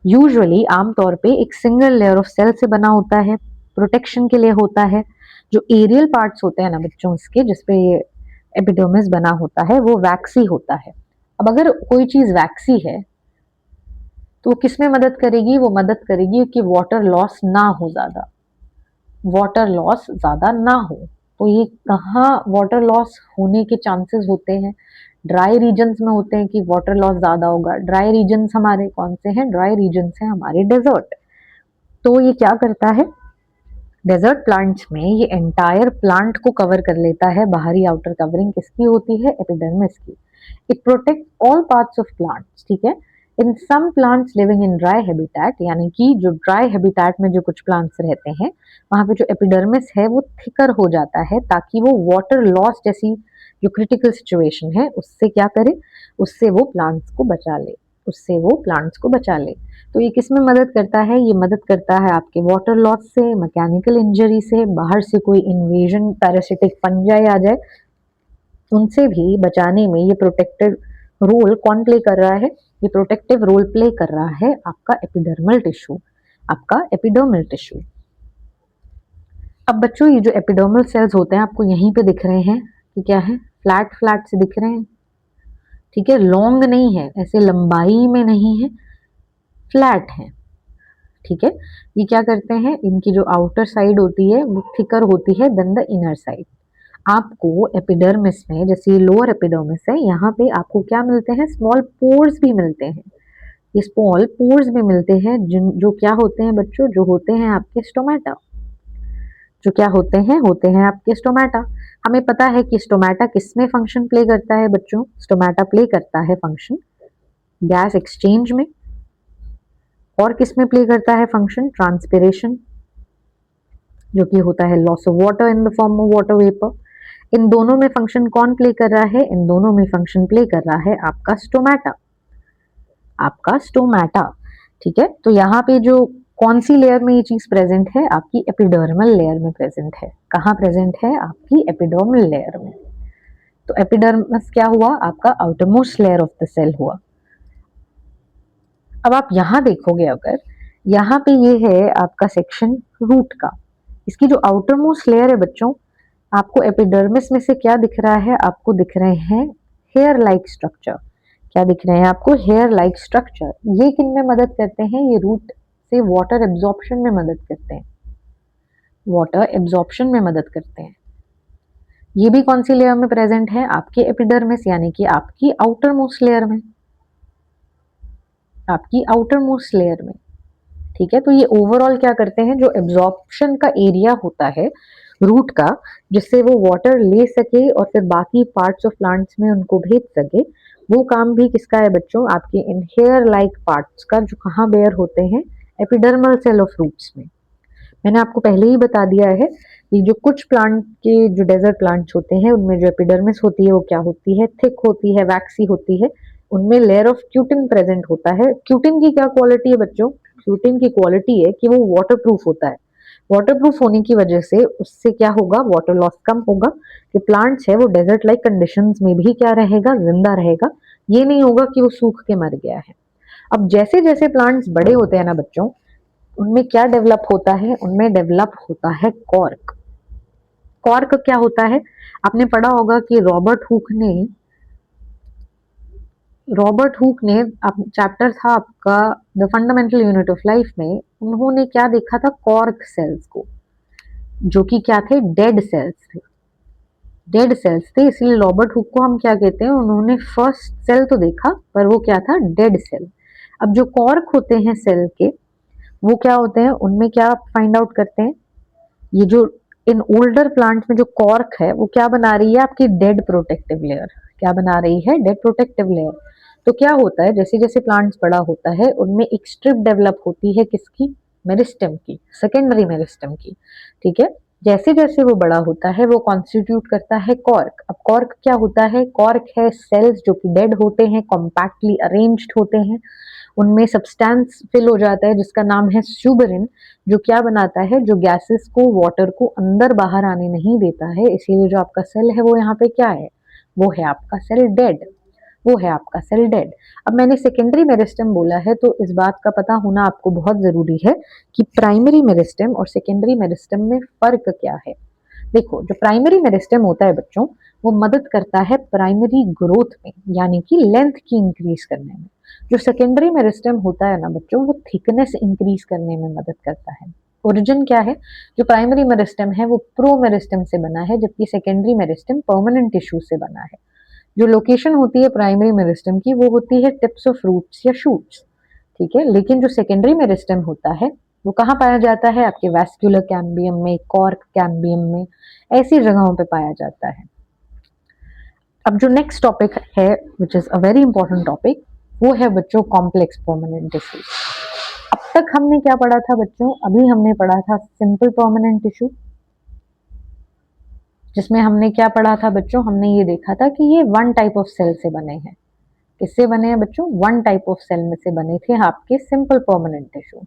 यूजुअली आमतौर पे एक सिंगल लेयर ऑफ सेल से बना होता है, प्रोटेक्शन के लिए होता है। जो एरियल पार्ट्स होते हैं ना बच्चों इसके, जिसपे ये एपिडर्मिस बना होता है, वो वैक्सी होता है। अब अगर कोई चीज वैक्सी है तो वो किसमें मदद करेगी? वो मदद करेगी कि वाटर लॉस ना हो, ज्यादा वाटर लॉस ज्यादा ना हो। तो ये कहाँ वाटर लॉस होने के चांसेस होते हैं? ड्राई रीजन्स में होते हैं कि वाटर लॉस ज्यादा होगा। ड्राई रीजन्स हमारे कौन से हैं? ड्राई रीजन्स हैं हमारे डेजर्ट। तो ये क्या करता है? डेजर्ट प्लांट्स में ये एंटायर प्लांट को कवर कर लेता है। बाहरी आउटर कवरिंग किसकी होती है? एपिडर्मिस की। It protect all parts of plants. ठीक है, in some plants living in dry habitat, यानी कि जो ड्राई हैबिटेट में जो कुछ प्लांट्स रहते हैं, वहां पे जो एपिडर्मिस है वो थिकर हो जाता है, ताकि वो वाटर लॉस जैसी जो क्रिटिकल सिचुएशन है उससे क्या करे? उससे वो प्लांट्स को बचा ले, उससे वो प्लांट्स को बचा ले। तो ये किस में मदद करता है? ये मदद करता है आपके वाटर लॉस से, मैकेनिकल इंजरी से, बाहर से कोई इन्वेजन पैरासिटिक फंजाई आ जाए उनसे भी बचाने में ये प्रोटेक्टिव रोल कौन प्ले कर रहा है? ये प्रोटेक्टिव रोल प्ले कर रहा है आपका एपिडर्मल टिश्यू, आपका एपिडर्मल टिश्यू। अब बच्चों ये जो एपिडर्मल सेल्स होते हैं आपको यहीं पे दिख रहे हैं कि क्या है? फ्लैट फ्लैट से दिख रहे हैं। ठीक है, लॉन्ग नहीं है, ऐसे लंबाई में नहीं है, फ्लैट है। ठीक है, ये क्या करते हैं? इनकी जो आउटर साइड होती है वो थिकर होती है देन द इनर साइड। आपको एपिडर्मिस में, जैसे ये लोअर एपिडर्मिस है, यहाँ पे आपको क्या मिलते हैं? स्मॉल पोर्स भी मिलते हैं। ये स्मॉल पोर्स भी मिलते हैं जिन जो क्या होते हैं बच्चों? जो होते हैं आपके स्टोमेटा। जो क्या होते हैं? होते हैं आपके स्टोमेटा। हमें पता है कि स्टोमेटा किसमें फंक्शन प्ले करता है बच्चों? स्टोमेटा प्ले करता है फंक्शन गैस एक्सचेंज में। और किसमें प्ले करता है फंक्शन? ट्रांसपिरेशन, जो कि होता है loss of water in the form of water vapour. इन दोनों में फंक्शन कौन प्ले कर रहा है? इन दोनों में फंक्शन प्ले कर रहा है आपका स्टोमेटा, आपका स्टोमेटा। ठीक है, तो यहाँ पे जो कौन सी लेयर में ये चीज प्रेजेंट है? आपकी एपिडर्मल लेयर में प्रेजेंट है। कहाँ प्रेजेंट है? आपकी एपिडर्मल लेयर में। तो एपिडर्मस क्या हुआ? आपका outermost layer of the cell हुआ। अब आप यहाँ देखोगे, अगर यहाँ पे ये है आपका सेक्शन रूट का, इसकी जो आउटर मोस्ट लेयर है बच्चों, आपको एपिडर्मिस में से क्या दिख रहा है? आपको दिख रहे हैं हेयर लाइक स्ट्रक्चर। क्या दिख रहे हैं आपको? Hair like structure. ये किन में मदद करते हैं? ये रूट से वाटर एब्जॉर्प्शन में मदद करते हैं, वाटर एब्जॉर्प्शन में मदद करते हैं। ये भी कौन सी लेयर में प्रेजेंट है? आपके एपिडर्मिस, यानी कि आपकी आउटर मोस्ट लेयर में, आपकी आउटर मोस्ट लेयर में। ठीक है, तो ये ओवरऑल क्या करते हैं? जो एब्जॉर्प्शन का एरिया होता है रूट का, जिससे वो वाटर ले सके और फिर बाकी पार्ट्स ऑफ प्लांट्स में उनको भेज सके, वो काम भी किसका है बच्चों? आपके इन हेयर लाइक पार्ट्स का, जो कहाँ बेयर होते हैं? एपिडर्मल सेल ऑफ रूट्स में। मैंने आपको पहले ही बता दिया है कि जो कुछ प्लांट के जो डेजर्ट प्लांट्स होते हैं उनमें जो एपिडर्मिस होती है वो क्या होती है? थिक होती है, वैक्सी होती है। उनमें लेयर ऑफ क्यूटिन प्रेजेंट होता है। क्यूटिन की क्या क्वालिटी है बच्चों? क्यूटिन की क्वालिटी है कि वो वाटरप्रूफ होता है। वाटरप्रूफ होने की वजह से उससे क्या होगा? वाटर लॉस कम होगा। जो प्लांट्स है वो डेजर्ट लाइक कंडीशंस में भी क्या रहेगा? जिंदा रहेगा। ये नहीं होगा कि वो सूख के मर गया है। अब जैसे जैसे प्लांट्स बड़े होते हैं ना बच्चों, उनमें क्या डेवलप होता है? उनमें डेवलप होता है कॉर्क। कॉर्क क्या होता है? आपने पढ़ा होगा कि रॉबर्ट हुक ने चैप्टर था आपका the fundamental unit of life में, उन्होंने क्या देखा था? कॉर्क सेल्स को, जो कि क्या थे? डेड सेल्स थे। डेड सेल्स थे, इसलिए रॉबर्ट हुक को हम क्या कहते हैं? उन्होंने फर्स्ट सेल तो देखा पर वो क्या था? Dead cell. अब जो कॉर्क होते हैं सेल के, वो क्या होते हैं? उनमें क्या फाइंड आउट करते हैं? ये जो इन ओल्डर प्लांट में जो कॉर्क है वो क्या बना रही है? आपकी डेड प्रोटेक्टिव लेयर। क्या बना रही है? Dead protective layer. तो क्या होता है? जैसे जैसे प्लांट्स बड़ा होता है उनमें एक स्ट्रिप डेवलप होती है, किसकी? मेरिस्टेम की, सेकेंडरी मेरिस्टेम की, ठीक है। जैसे जैसे वो बड़ा होता है वो कॉन्स्टिट्यूट करता है कॉर्क। अब कॉर्क क्या होता है? कॉर्क है सेल्स जो कि डेड होते हैं, कॉम्पैक्टली अरेंज्ड होते हैं, उनमें सब्सटेंस फिल हो जाता है जिसका नाम है सुबरिन, जो क्या बनाता है? जो गैसेस को, वाटर को अंदर बाहर आने नहीं देता है। इसीलिए जो आपका सेल है वो यहाँ पे क्या है? वो है आपका सेल डेड, वो है आपका सेल डेड। अब मैंने सेकेंडरी मेरिस्टेम बोला है तो इस बात का पता होना आपको बहुत जरूरी है कि प्राइमरी मेरिस्टेम और सेकेंडरी मेरिस्टेम में फर्क क्या है। देखो, जो प्राइमरी मेरिस्टेम होता है बच्चों, वो मदद करता है प्राइमरी ग्रोथ में, यानी कि लेंथ की इंक्रीज करने में। जो सेकेंडरी मेरिस्टेम होता है ना बच्चों, वो थिकनेस इंक्रीज करने में मदद करता है। ओरिजिन क्या है? जो प्राइमरी मेरिस्टेम है वो प्रो मेरिस्टेम से बना है, जबकि सेकेंडरी मेरिस्टेम परमानेंट टिश्यू से बना है। जो लोकेशन होती है प्राइमरी मेरिस्टेम की वो होती है टिप्स ऑफ रूट्स या शूट्स, ठीक है। लेकिन जो सेकेंडरी मेरिस्टेम होता है वो कहाँ पाया जाता है? आपके वैस्कुलर कैम्बियम में, कॉर्क कैम्बियम में, ऐसी जगहों पे पाया जाता है। अब जो नेक्स्ट टॉपिक है which is a very important topic, वो है बच्चों कॉम्प्लेक्स परमानेंट टिश्यू। अब तक हमने क्या पढ़ा था बच्चों? अभी हमने पढ़ा था सिंपल परमानेंट टिश्यू, जिसमें हमने क्या पढ़ा था बच्चों? हमने ये देखा था कि ये वन टाइप ऑफ सेल से बने हैं। किससे बने हैं बच्चों? वन टाइप ऑफ सेल में से बने थे आपके सिंपल परमानेंट टिश्यू।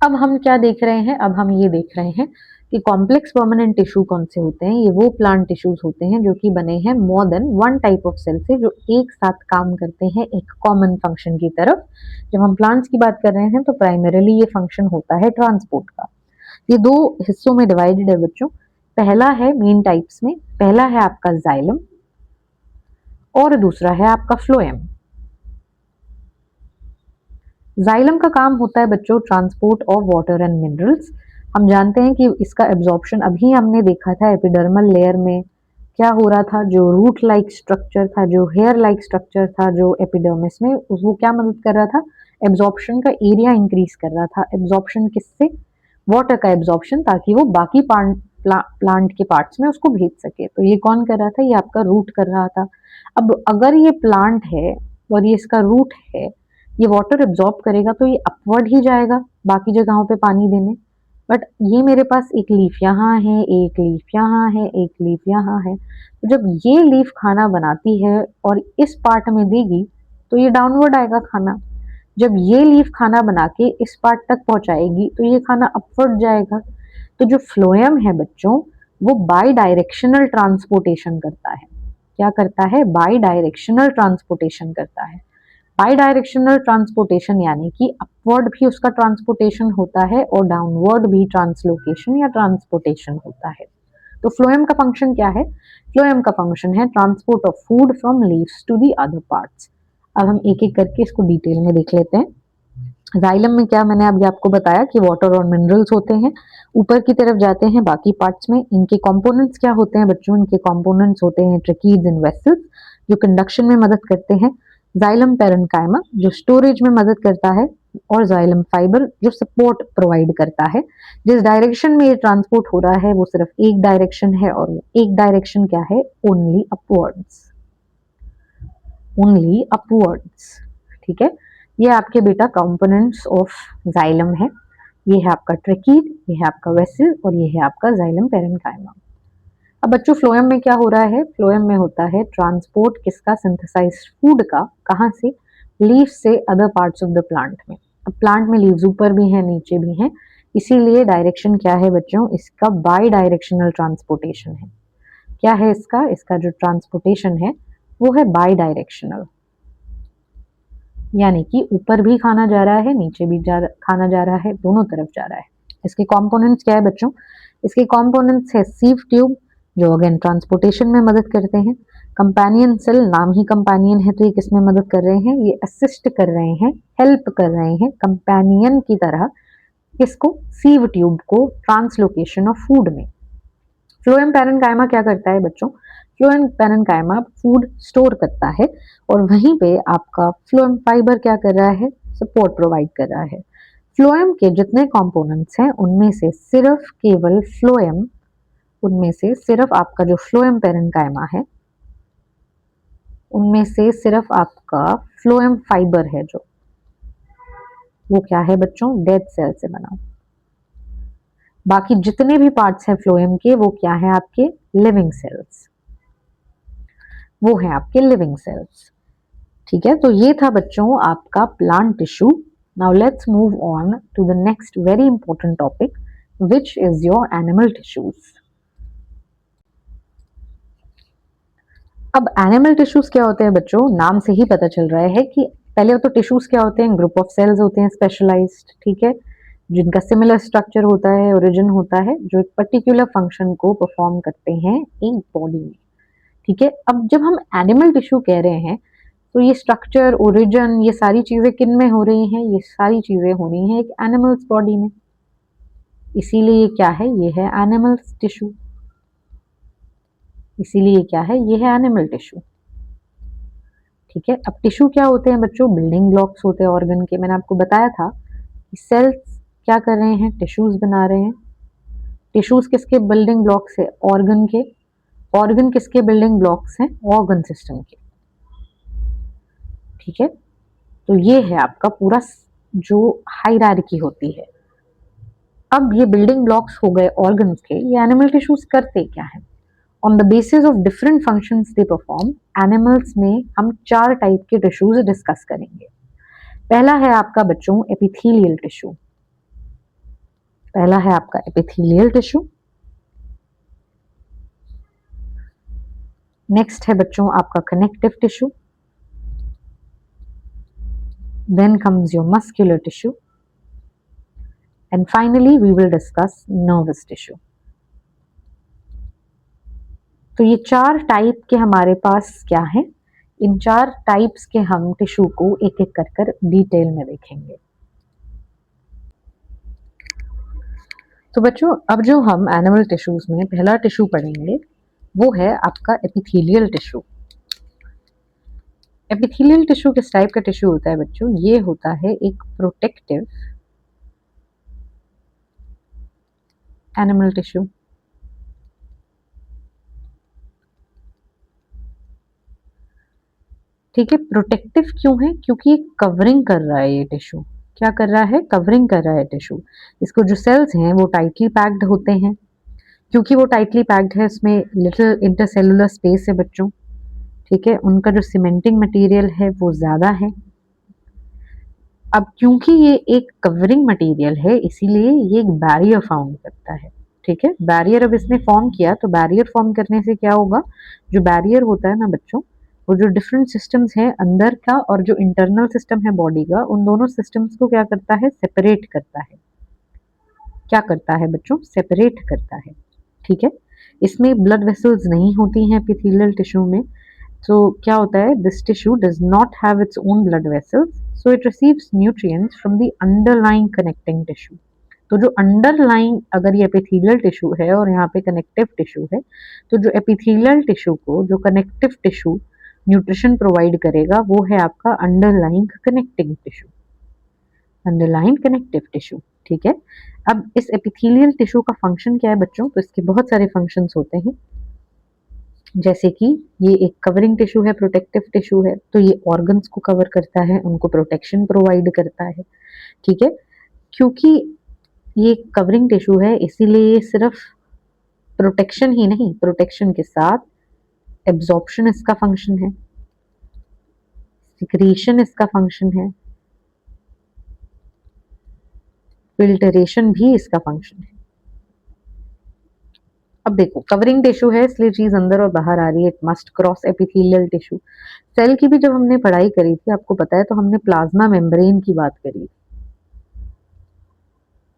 अब हम क्या देख रहे हैं? अब हम ये देख रहे हैं कि कॉम्प्लेक्स परमानेंट टिश्यू कौन से होते हैं। ये वो प्लांट टिश्यूज होते हैं जो कि बने हैं more than one type of cell से, जो एक साथ काम करते हैं एक कॉमन फंक्शन की तरफ। जब हम प्लांट्स की बात कर रहे हैं तो प्राइमरीली ये फंक्शन होता है ट्रांसपोर्ट का। ये दो हिस्सों में डिवाइडेड है बच्चों। पहला है मेन टाइप्स में, पहला है आपका जाइलम और दूसरा है आपका फ्लोएम। जाइलम का काम होता है बच्चों transport of water and minerals. हम जानते हैं कि इसका एब्जॉर्प्शन अभी हमने देखा था एपिडर्मल लेयर में क्या हो रहा था। जो रूट लाइक स्ट्रक्चर था, जो हेयर लाइक स्ट्रक्चर था जो एपिडर्मिस में, वो क्या मदद कर रहा था? एब्जॉर्प्शन का एरिया इंक्रीज कर रहा था। एब्जॉर्प्शन किससे? वाटर का एब्जॉर्प्शन, ताकि वो बाकी प्लांट के पार्ट्स में उसको भेज सके। तो ये कौन कर रहा था? ये आपका रूट कर रहा था। अब अगर ये प्लांट है और ये इसका रूट है, ये वाटर एब्जॉर्ब करेगा तो ये अपवर्ड ही जाएगा बाकी जगहों पे पानी देने। बट ये मेरे पास एक लीफ यहाँ है, एक लीफ यहाँ है, एक लीफ यहाँ है। तो जब ये लीफ खाना बनाती है और इस पार्ट में देगी तो ये डाउनवर्ड आएगा खाना। जब ये लीफ खाना बना के इस पार्ट तक पहुंचाएगी तो ये खाना अपवर्ड जाएगा। तो जो फ्लोएम है बच्चों, वो बाई डायरेक्शनल ट्रांसपोर्टेशन करता है। क्या करता है? बाई डायरेक्शनल ट्रांसपोर्टेशन करता है। बाई डायरेक्शनल ट्रांसपोर्टेशन यानी कि अपवर्ड भी उसका ट्रांसपोर्टेशन होता है और डाउनवर्ड भी ट्रांसलोकेशन या ट्रांसपोर्टेशन होता है। तो फ्लोएम का फंक्शन क्या है? फ्लोएम का फंक्शन है transport of food from leaves to the other parts. अब हम एक एक करके इसको डिटेल में देख लेते हैं। जाइलम में क्या मैंने अभी आपको बताया कि वाटर और मिनरल्स होते हैं, ऊपर की तरफ जाते हैं बाकी पार्ट्स में। इनके कंपोनेंट्स क्या होते हैं बच्चों? इनके कंपोनेंट्स होते हैं ट्रकीड्स एंड वेसल्स जो कंडक्शन में मदद करते हैं, जाइलम पेरेन्काइमा जो स्टोरेज में मदद करता है, और जाइलम फाइबर जो सपोर्ट प्रोवाइड करता है। जिस डायरेक्शन में ये ट्रांसपोर्ट हो रहा है वो सिर्फ एक डायरेक्शन है, और एक डायरेक्शन क्या है? ओनली अपवर्ड्स, ओनली अपवर्ड्स, ठीक है। ये आपके बेटा कंपोनेंट्स ऑफ जाइलम है। ये है आपका ट्रकीड, ये है आपका वेसल और ये है आपका जाइलम पेरेन्काइमा। अब बच्चों फ्लोएम में क्या हो रहा है? फ्लोएम में होता है ट्रांसपोर्ट किसका? सिंथेसाइज्ड फूड का। कहाँ से? लीफ से other parts of the plant में। अब प्लांट में लीव्स ऊपर भी हैं नीचे भी हैं, इसीलिए डायरेक्शन क्या है बच्चों? इसका बाई डायरेक्शनल ट्रांसपोर्टेशन है। क्या है इसका? इसका जो ट्रांसपोर्टेशन है वो है बाई डायरेक्शनल, यानी कि ऊपर भी खाना जा रहा है, नीचे भी खाना जा रहा है, दोनों तरफ जा रहा है। इसके कंपोनेंट्स क्या है बच्चों? इसके कंपोनेंट्स है सीव ट्यूब जो अगेन ट्रांसपोर्टेशन में मदद करते हैं। कंपेनियन सेल, नाम ही कंपेनियन है तो ये किसमें मदद कर रहे हैं? ये असिस्ट कर रहे हैं, हेल्प कर रहे हैं कंपेनियन की तरह इसको, सीव ट्यूब को, ट्रांसलोकेशन ऑफ फूड में। फ्लोएम पैरेन्काइमा क्या करता है बच्चों? फ्लोएम पैरेन्काइमा फूड स्टोर करता है और वहीं पे आपका फ्लोएम फाइबर क्या कर रहा है? सपोर्ट प्रोवाइड कर रहा है। फ्लोएम के जितने कंपोनेंट्स हैं उनमें से सिर्फ केवल फ्लोएम, उनमें से सिर्फ आपका जो फ्लोएम पैरेन्काइमा है उनमें से सिर्फ आपका फ्लोएम फाइबर है जो, वो क्या है बच्चों, डेड सेल से बना। बाकी जितने भी पार्ट्स हैं फ्लोएम के वो क्या है आपके लिविंग सेल्स, वो है आपके लिविंग सेल्स। ठीक है, तो ये था बच्चों आपका plant tissue. Now let's move on to the next very important topic which is your animal tissues. अब एनिमल टिश्यूज क्या होते हैं बच्चों, नाम से ही पता चल रहा है कि पहले तो टिश्यूज क्या होते हैं, ग्रुप ऑफ सेल्स होते हैं स्पेशलाइज्ड, ठीक है, जिनका सिमिलर स्ट्रक्चर होता है, ओरिजिन होता है, जो एक पर्टिकुलर फंक्शन को परफॉर्म करते हैं एक बॉडी में। ठीक है, अब जब हम एनिमल टिश्यू कह रहे हैं तो ये स्ट्रक्चर, ओरिजिन, ये सारी चीजें किन में हो रही हैं, ये सारी चीजें हो रही हैं एक एनिमल्स बॉडी में, इसीलिए ये क्या है, ये है एनिमल्स टिश्यू, इसीलिए क्या है, ये है एनिमल टिश्यू। ठीक है, अब टिश्यू क्या होते हैं बच्चों, बिल्डिंग ब्लॉक्स होते हैं ऑर्गन के। मैंने आपको बताया था कि सेल्स क्या कर रहे हैं, टिश्यूज बना रहे हैं। टिश्यूज किसके बिल्डिंग ब्लॉक्स है, ऑर्गन के। ऑर्गन किसके बिल्डिंग ब्लॉक्स हैं, ऑर्गन सिस्टम के। ठीक है, तो ये है आपका पूरा जो हायरार्की होती है। अब ये बिल्डिंग ब्लॉक्स हो गए ऑर्गन्स के, ये एनिमल टिश्यूज करते क्या है, on the basis of different functions they perform. Animals में हम 4 टाइप के टिश्यूज डिस्कस करेंगे। पहला है आपका बच्चों एपिथेलियल टिश्यू, पहला है आपका एपिथेलियल टिश्यू। नेक्स्ट है बच्चों आपका connective tissue, then comes your muscular tissue, and finally we will discuss nervous tissue. तो ये 4 टाइप के हमारे पास क्या है, इन 4 टाइप्स के हम टिश्यू को एक एक कर कर डिटेल में देखेंगे। तो बच्चों अब जो हम एनिमल टिश्यूज में पहला टिश्यू पढ़ेंगे वो है आपका एपिथेलियल टिश्यू। एपिथेलियल टिश्यू किस टाइप का टिश्यू होता है बच्चों, ये होता है एक प्रोटेक्टिव एनिमल टिश्यू। ठीक है, प्रोटेक्टिव क्यों है, क्योंकि ये कवरिंग कर रहा है, ये टिश्यू क्या कर रहा है, कवरिंग कर रहा है टिश्यू। इसको जो सेल्स हैं वो टाइटली पैक्ड होते हैं, क्योंकि वो टाइटली पैक्ड है उसमें लिटिल इंटरसेलुलर स्पेस है बच्चों। ठीक है, उनका जो सीमेंटिंग मटेरियल है वो ज्यादा है। अब क्योंकि ये एक कवरिंग मटेरियल है इसीलिए ये एक बैरियर फॉर्म करता है। ठीक है, बैरियर अब इसने फॉर्म किया तो बैरियर फॉर्म करने से क्या होगा, जो बैरियर होता है ना बच्चों, वो जो डिफरेंट सिस्टम्स हैं अंदर का और जो इंटरनल सिस्टम है बॉडी का, उन दोनों सिस्टम्स को क्या करता है, सेपरेट करता है। क्या करता है बच्चों, सेपरेट करता है। ठीक है, इसमें ब्लड वेसल्स नहीं होती हैं एपिथेलियल टिश्यू में, तो क्या होता है, this tissue does not have its own blood vessels, so it receives nutrients from the underlying connecting tissue. तो जो अंडरलाइंग, अगर ये एपिथेलियल टिश्यू है और यहाँ पे कनेक्टिव टिश्यू है, तो जो एपिथेलियल टिश्यू को जो कनेक्टिव टिश्यू न्यूट्रिशन प्रोवाइड करेगा वो है आपका underlying connecting tissue, underlying connective tissue. ठीक है, अब इस एपिथेलियल टिश्यू का फंक्शन क्या है बच्चों, तो इसके बहुत सारे फंक्शंस होते हैं, जैसे कि ये एक कवरिंग टिश्यू है, प्रोटेक्टिव टिश्यू है, तो ये ऑर्गन्स को कवर करता है, उनको प्रोटेक्शन प्रोवाइड करता है। ठीक है, क्योंकि ये कवरिंग टिश्यू है इसीलिए सिर्फ प्रोटेक्शन ही नहीं, प्रोटेक्शन के साथ एब्जॉर्प्शन इसका फंक्शन है, सिक्रीशन इसका फंक्शन है, फिल्टरेशन भी इसका फंक्शन है। अब देखो कवरिंग टिश्यू है इसलिए चीज अंदर और बाहर आ रही है, it must cross epithelial tissue. Cell की भी जब हमने पढ़ाई करी थी आपको पता है, तो हमने प्लाज्मा मेम्ब्रेन की बात करी।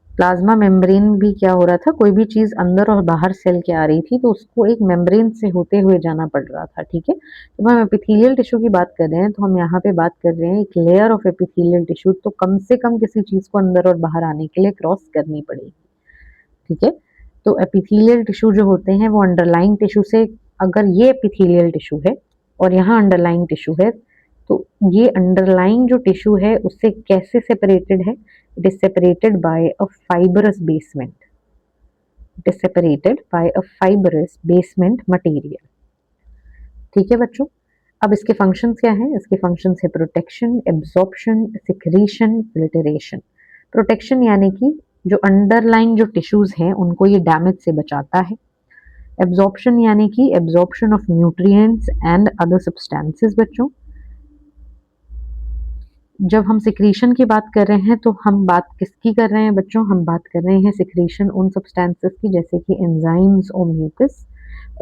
प्लाज्मा मेम्ब्रेन भी क्या हो रहा था, कोई भी चीज अंदर और बाहर सेल के आ रही थी तो उसको एक मेम्ब्रेन से होते हुए जाना पड़ रहा था। ठीक है, जब हम एपिथेलियल टिश्यू की बात कर रहे हैं तो हम यहाँ पे बात कर रहे हैं एक लेयर ऑफ एपिथेलियल टिश्यू, तो कम से कम किसी चीज को अंदर और बाहर आने के लिए क्रॉस करनी पड़ेगी। ठीक है, तो एपिथेलियल टिश्यू जो होते हैं वो अंडरलाइंग टिश्यू से, अगर ये एपिथेलियल टिश्यू है और यहाँ अंडरलाइंग टिश्यू है, तो ये अंडरलाइंग जो टिश्यू है उससे कैसे सेपरेटेड है, it is separated by a fibrous basement, it is separated by a fibrous basement material. ठीक है बच्चों, अब इसके फंक्शंस क्या हैं? इसके फंक्शंस है protection, absorption, secretion, filtration. Protection यानी कि जो अंडरलाइन जो टिश्यूज हैं उनको ये डैमेज से बचाता है। एब्जॉर्प्शन यानी कि absorption of nutrients and other substances बच्चों। जब हम सिक्रीशन की बात कर रहे हैं तो हम बात किसकी कर रहे हैं बच्चों? हम बात कर रहे हैं सिक्रीशन उन सब्सटेंसेस की जैसे कि एंजाइम्स और म्यूकस।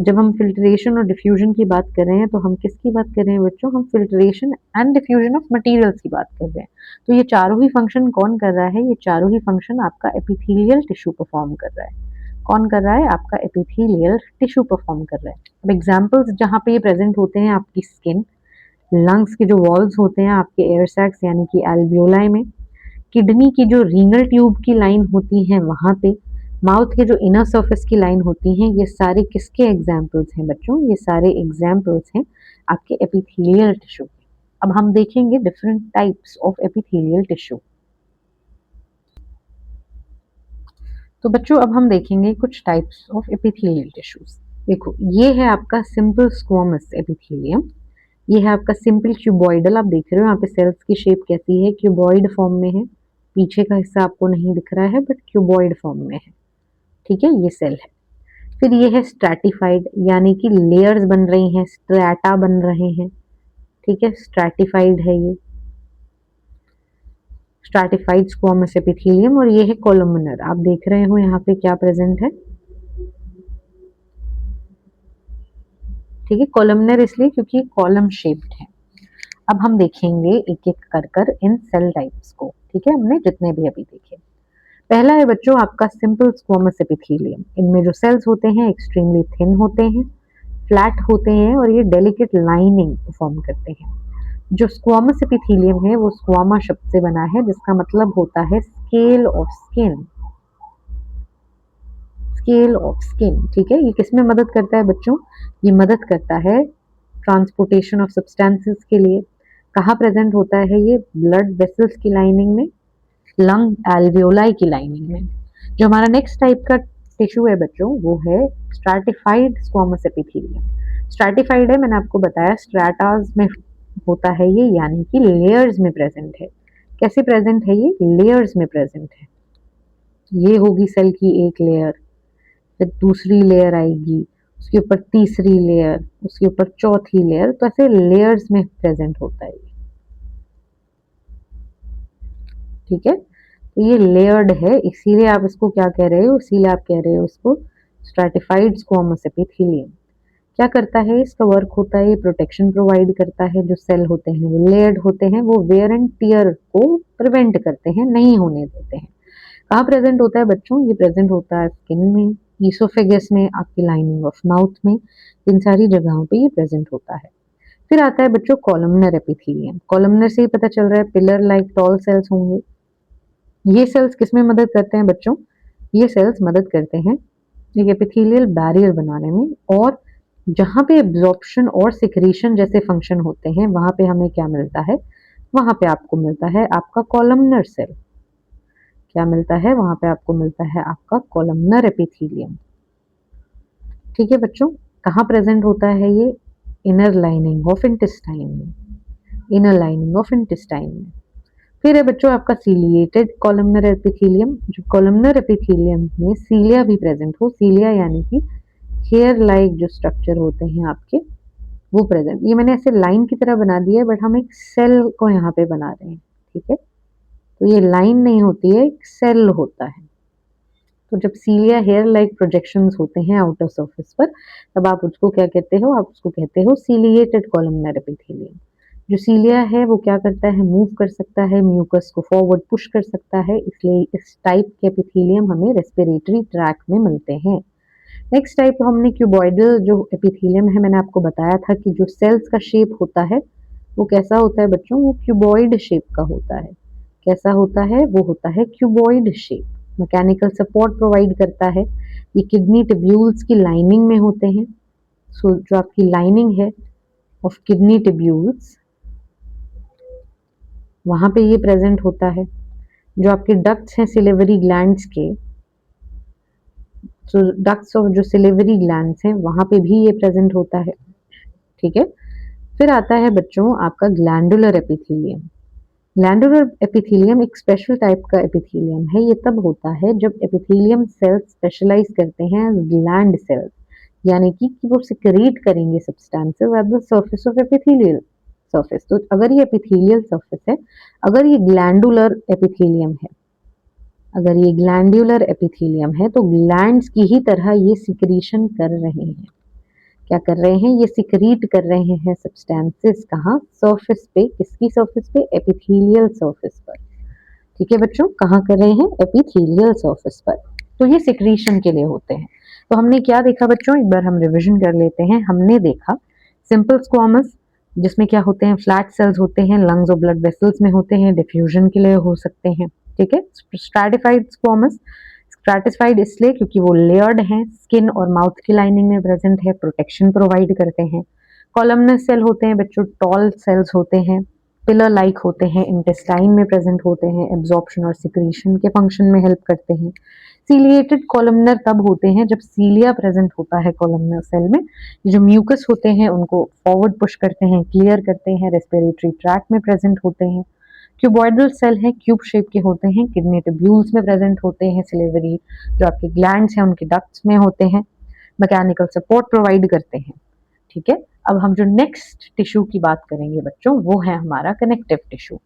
जब हम फिल्ट्रेशन और डिफ्यूजन की बात कर रहे हैं तो हम किसकी बात कर रहे हैं बच्चों? हम filtration and diffusion of materials की बात कर रहे हैं। तो ये चारों ही फंक्शन कौन कर रहा है? ये चारों ही फंक्शन आपका एपिथेलियल टिश्यू परफॉर्म कर रहा है। कौन कर रहा है? आपका एपिथेलियल टिश्यू परफॉर्म कर रहा है। अब एग्जाम्पल्स जहाँ पे ये प्रेजेंट होते हैं आपकी स्किन, लंग्स के जो वॉल्स होते हैं आपके एयर सैक्स यानी कि एल्वियोलाई में, किडनी की जो रीनल ट्यूब की लाइन होती है वहां पे, माउथ के जो इनर सरफेस की लाइन होती हैं, ये सारे किसके एग्जाम्पल्स हैं बच्चों? ये सारे एग्जाम्पल्स हैं आपके एपिथेलियल टिश्यू के। अब हम देखेंगे different types of epithelial tissue. तो बच्चों अब हम देखेंगे कुछ टाइप्स ऑफ एपिथेलियल टिश्यूज। देखो ये है आपका सिंपल स्क्वामस एपिथेलियम, ये है आपका सिंपल क्यूबॉइडल। आप देख रहे हो यहाँ पे सेल्स की शेप कैसी है? क्यूबॉइड फॉर्म में है। पीछे का हिस्सा आपको नहीं दिख रहा है बट क्यूबॉइड फॉर्म में है, ठीक है, ये सेल है। फिर ये है स्ट्रैटिफाइड यानी कि लेयर्स बन रही हैं, स्ट्रैटा बन रहे हैं, ठीक है, स्ट्रैटिफाइड है ये स्ट्रैटिफाइड स्क्वामस एपिथेलियम। और ये है कोलुमिनर। आप देख रहे हो यहाँ पे क्या प्रेजेंट है, ठीक है, कोलुमिनर इसलिए क्योंकि कॉलम शेप्ड है। अब हम देखेंगे एक एक कर कर इन सेल टाइप्स को, ठीक है, हमने जितने भी अभी देखे। पहला है बच्चों आपका सिंपल स्क्वामस एपिथेलियम। इनमें जो सेल्स होते हैं एक्सट्रीमली थिन होते हैं, फ्लैट होते हैं और ये डेलिकेट लाइनिंग फॉर्म करते हैं। जो स्क्वामस एपिथेलियम है वो स्क्वामा शब्द से बना है जिसका मतलब होता है scale of skin. Scale of skin, ठीक है। ये किसमें मदद करता है बच्चों? ये मदद करता है ट्रांसपोर्टेशन ऑफ सब्सटेंसेस के लिए। कहाँ प्रेजेंट होता है ये? ब्लड वेसल्स की लाइनिंग में, लंग एल्वियोलाई की लाइनिंग में। जो हमारा नेक्स्ट टाइप का टिश्यू है बच्चों वो है स्ट्रैटिफाइड स्क्वामस एपिथेलियम। स्ट्रैटिफाइड है, मैंने आपको बताया स्ट्रैटास में होता है ये, यानी कि लेयर्स में प्रेजेंट है। कैसे प्रेजेंट है ये? लेयर्स में प्रेजेंट है। ये होगी सेल की एक लेयर, फिर दूसरी लेयर आएगी, उसके ऊपर तीसरी लेयर, उसके ऊपर चौथी लेयर, तो ऐसे लेयर्स में प्रेजेंट होता है ये, ठीक है। तो ये लेयर्ड है, इसीलिए आप इसको क्या कह रहे हो? इसीलिए आप कह रहे हो इसको स्ट्रैटिफाइड स्क्वामस एपिथेलियम। क्या करता है? इसका वर्क होता है ये प्रोटेक्शन प्रोवाइड करता है। जो सेल होते हैं वो लेयर्ड होते हैं, वो वेयर एंड टियर को प्रिवेंट करते हैं, नहीं होने देते हैं। कहाँ प्रेजेंट होता है बच्चों? ये प्रेजेंट होता है स्किन में, ईसोफेगस में, आपकी लाइनिंग ऑफ माउथ में, इन सारी जगहों पे ये प्रेजेंट होता है। फिर आता है बच्चों कॉलमनर एपिथेलियम। कॉलमनर से ही पता चल रहा है पिलर लाइक टॉल सेल्स होंगे। ये सेल्स किसमें मदद करते हैं बच्चों? ये सेल्स मदद करते हैं एक एपिथेलियल बैरियर बनाने में, और जहाँ पे एब्जॉर्प्शन और सिक्रीशन जैसे फंक्शन होते हैं वहां पे हमें क्या मिलता है? वहां पे आपको मिलता है आपका कॉलमनर सेल। क्या मिलता है? वहां पे आपको मिलता है आपका कॉलमनर एपिथेलियम, ठीक है बच्चों। कहाँ प्रेजेंट होता है ये? इनर लाइनिंग ऑफ इंटेस्टाइन में, इनर लाइनिंग ऑफ इंटेस्टाइन में। फिर है बच्चों आपका सीलिएटेड कॉलमनर एपिथेलियम। जो कॉलमनर एपिथेलियम में सीलिया भी प्रेजेंट हो, सीलिया यानी कि हेयर लाइक जो स्ट्रक्चर होते हैं आपके, वो प्रेजेंट। ये मैंने ऐसे लाइन की तरह बना दिया है बट हम एक सेल को यहाँ पे बना रहे हैं, ठीक है। तो ये लाइन नहीं होती है, एक सेल होता है। तो जब सीलिया हेयर लाइक प्रोजेक्शंस होते हैं आउटर सरफेस पर, तब आप उसको क्या कहते हो? आप उसको कहते हो सीलिएटेड कॉलमनर एपिथेलियम। जो सीलिया है वो क्या करता है? मूव कर सकता है, म्यूकस को फॉरवर्ड पुश कर सकता है, इसलिए इस टाइप के एपिथेलियम हमें रेस्पिरेटरी ट्रैक में मिलते हैं। नेक्स्ट टाइप हमने क्यूबॉइडल जो एपिथेलियम है, मैंने आपको बताया था कि जो सेल्स का शेप होता है वो कैसा होता है बच्चों? वो क्यूबॉइड शेप का होता है। कैसा होता है? वो होता है cuboid shape. Mechanical support provide करता है। ये किडनी टिब्यूल्स की लाइनिंग में होते हैं। सो जो आपकी लाइनिंग है ऑफ किडनी टिब्यूल्स, वहां पे ये प्रेजेंट होता है। जो आपके डक्ट्स हैं सिलिवरी ग्लैंड्स के, तो डक्ट्स ऑफ जो सिलिवरी ग्लैंड्स हैं वहां पे भी ये प्रेजेंट होता है, ठीक है। फिर आता है बच्चों आपका ग्लैंडुलर एपिथेलियम। ग्लैंडुलर एपिथेलियम एक स्पेशल टाइप का एपिथेलियम है। ये तब होता है जब एपिथेलियम सेल्स स्पेशलाइज करते हैं ग्लैंड सेल्स, यानी कि वो सिक्रीट करेंगे substances at the surface of epithelial surface. तो अगर ये एपिथेलियल सरफेस है, अगर ये ग्लैंडुलर एपिथेलियम है, अगर ये ग्लैंडुलर एपिथेलियम है, तो ग्लैंड्स की ही तरह ये सिक्रीशन कर रहे हैं। क्या कर रहे हैं? ये सिक्रीट कर रहे हैं सब्सटेंसेस। कहाँ? सरफेस पे। किसकी सरफेस पे? एपिथेलियल सरफेस पर। ठीक है बच्चों, कहाँ कर रहे हैं? एपिथेलियल सरफेस पर। तो ये सिक्रीशन के लिए होते हैं। तो हमने क्या देखा बच्चों? एक बार हम रिवीजन कर लेते हैं। हमने देखा सिंपल स्क्वामस, जिसमें क्या होते हैं? फ्लैट सेल्स होते हैं, लंग्स और ब्लड वेसल्स में होते हैं, डिफ्यूजन के लिए हो सकते हैं। ठीक है। स्ट्रैटिफाइड स्क्वामस, स्ट्रैटिफाइड इसलिए क्योंकि वो लेयर्ड हैं, स्किन और माउथ की लाइनिंग में प्रेजेंट है, प्रोटेक्शन प्रोवाइड करते हैं। कॉलमनर सेल होते हैं बच्चों, टॉल सेल्स होते हैं, पिलर लाइक होते हैं, इंटेस्टाइन में प्रेजेंट होते हैं, एब्जॉर्प्शन और सिक्रीशन के फंक्शन में हेल्प करते हैं। सीलिएटेड कॉलमनर तब होते हैं जब सीलिया प्रेजेंट होता है कॉलमनर सेल में। ये जो म्यूकस होते हैं उनको फॉरवर्ड पुश करते हैं, क्लियर करते हैं, रेस्पिरेटरी ट्रैक्ट में प्रेजेंट होते हैं। क्यूबॉइडल सेल है, क्यूब शेप के होते हैं, किडनी ट्यूब्यूल्स में प्रेजेंट होते हैं। सिलेवरी जो आपके ग्लैंड्स हैं उनके डक्ट्स में होते हैं, मैकेनिकल सपोर्ट प्रोवाइड करते हैं। ठीक है। अब हम जो नेक्स्ट टिश्यू की बात करेंगे बच्चों, वो है हमारा कनेक्टिव टिश्यू।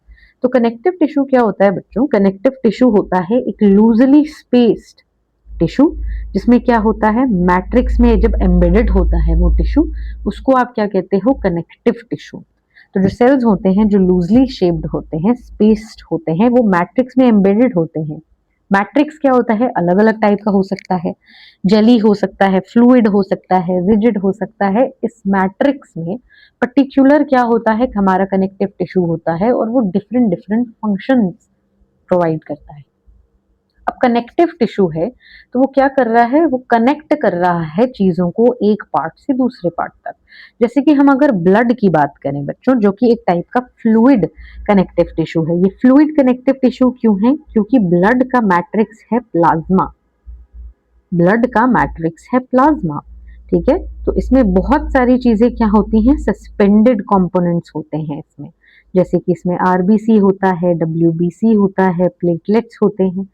तो कनेक्टिव टिश्यू क्या होता है बच्चों? कनेक्टिव टिश्यू होता है एक लूजली स्पेस्ड टिश्यू, जिसमें क्या होता है? मैट्रिक्स में जब एम्बेडेड होता है वो टिश्यू, उसको आप क्या कहते हो? Connective tissue. तो जो सेल्स होते हैं जो लूजली शेप्ड होते हैं, स्पेस्ड होते हैं, वो मैट्रिक्स में एम्बेडेड होते हैं। मैट्रिक्स क्या होता है? अलग अलग टाइप का हो सकता है, जेली हो सकता है, फ्लूइड हो सकता है, रिजिड हो सकता है। इस मैट्रिक्स में पर्टिकुलर क्या होता है? हमारा कनेक्टिव टिश्यू होता है और वो डिफरेंट डिफरेंट फंक्शंस प्रोवाइड करता है। अब कनेक्टिव टिश्यू है तो वो क्या कर रहा है? वो कनेक्ट कर रहा है चीजों को एक पार्ट से दूसरे पार्ट तक। जैसे कि हम अगर ब्लड की बात करें बच्चों, जो कि एक टाइप का फ्लूइड कनेक्टिव टिश्यू है। ये फ्लूइड कनेक्टिव टिश्यू क्यों है? क्योंकि ब्लड का मैट्रिक्स है प्लाज्मा। ब्लड का मैट्रिक्स है प्लाज्मा। ठीक है। तो इसमें बहुत सारी चीजें क्या होती हैं? सस्पेंडेड कंपोनेंट्स होते हैं इसमें। जैसे कि इसमें आरबीसी होता है, डब्ल्यूबीसी होता है, प्लेटलेट्स होते हैं,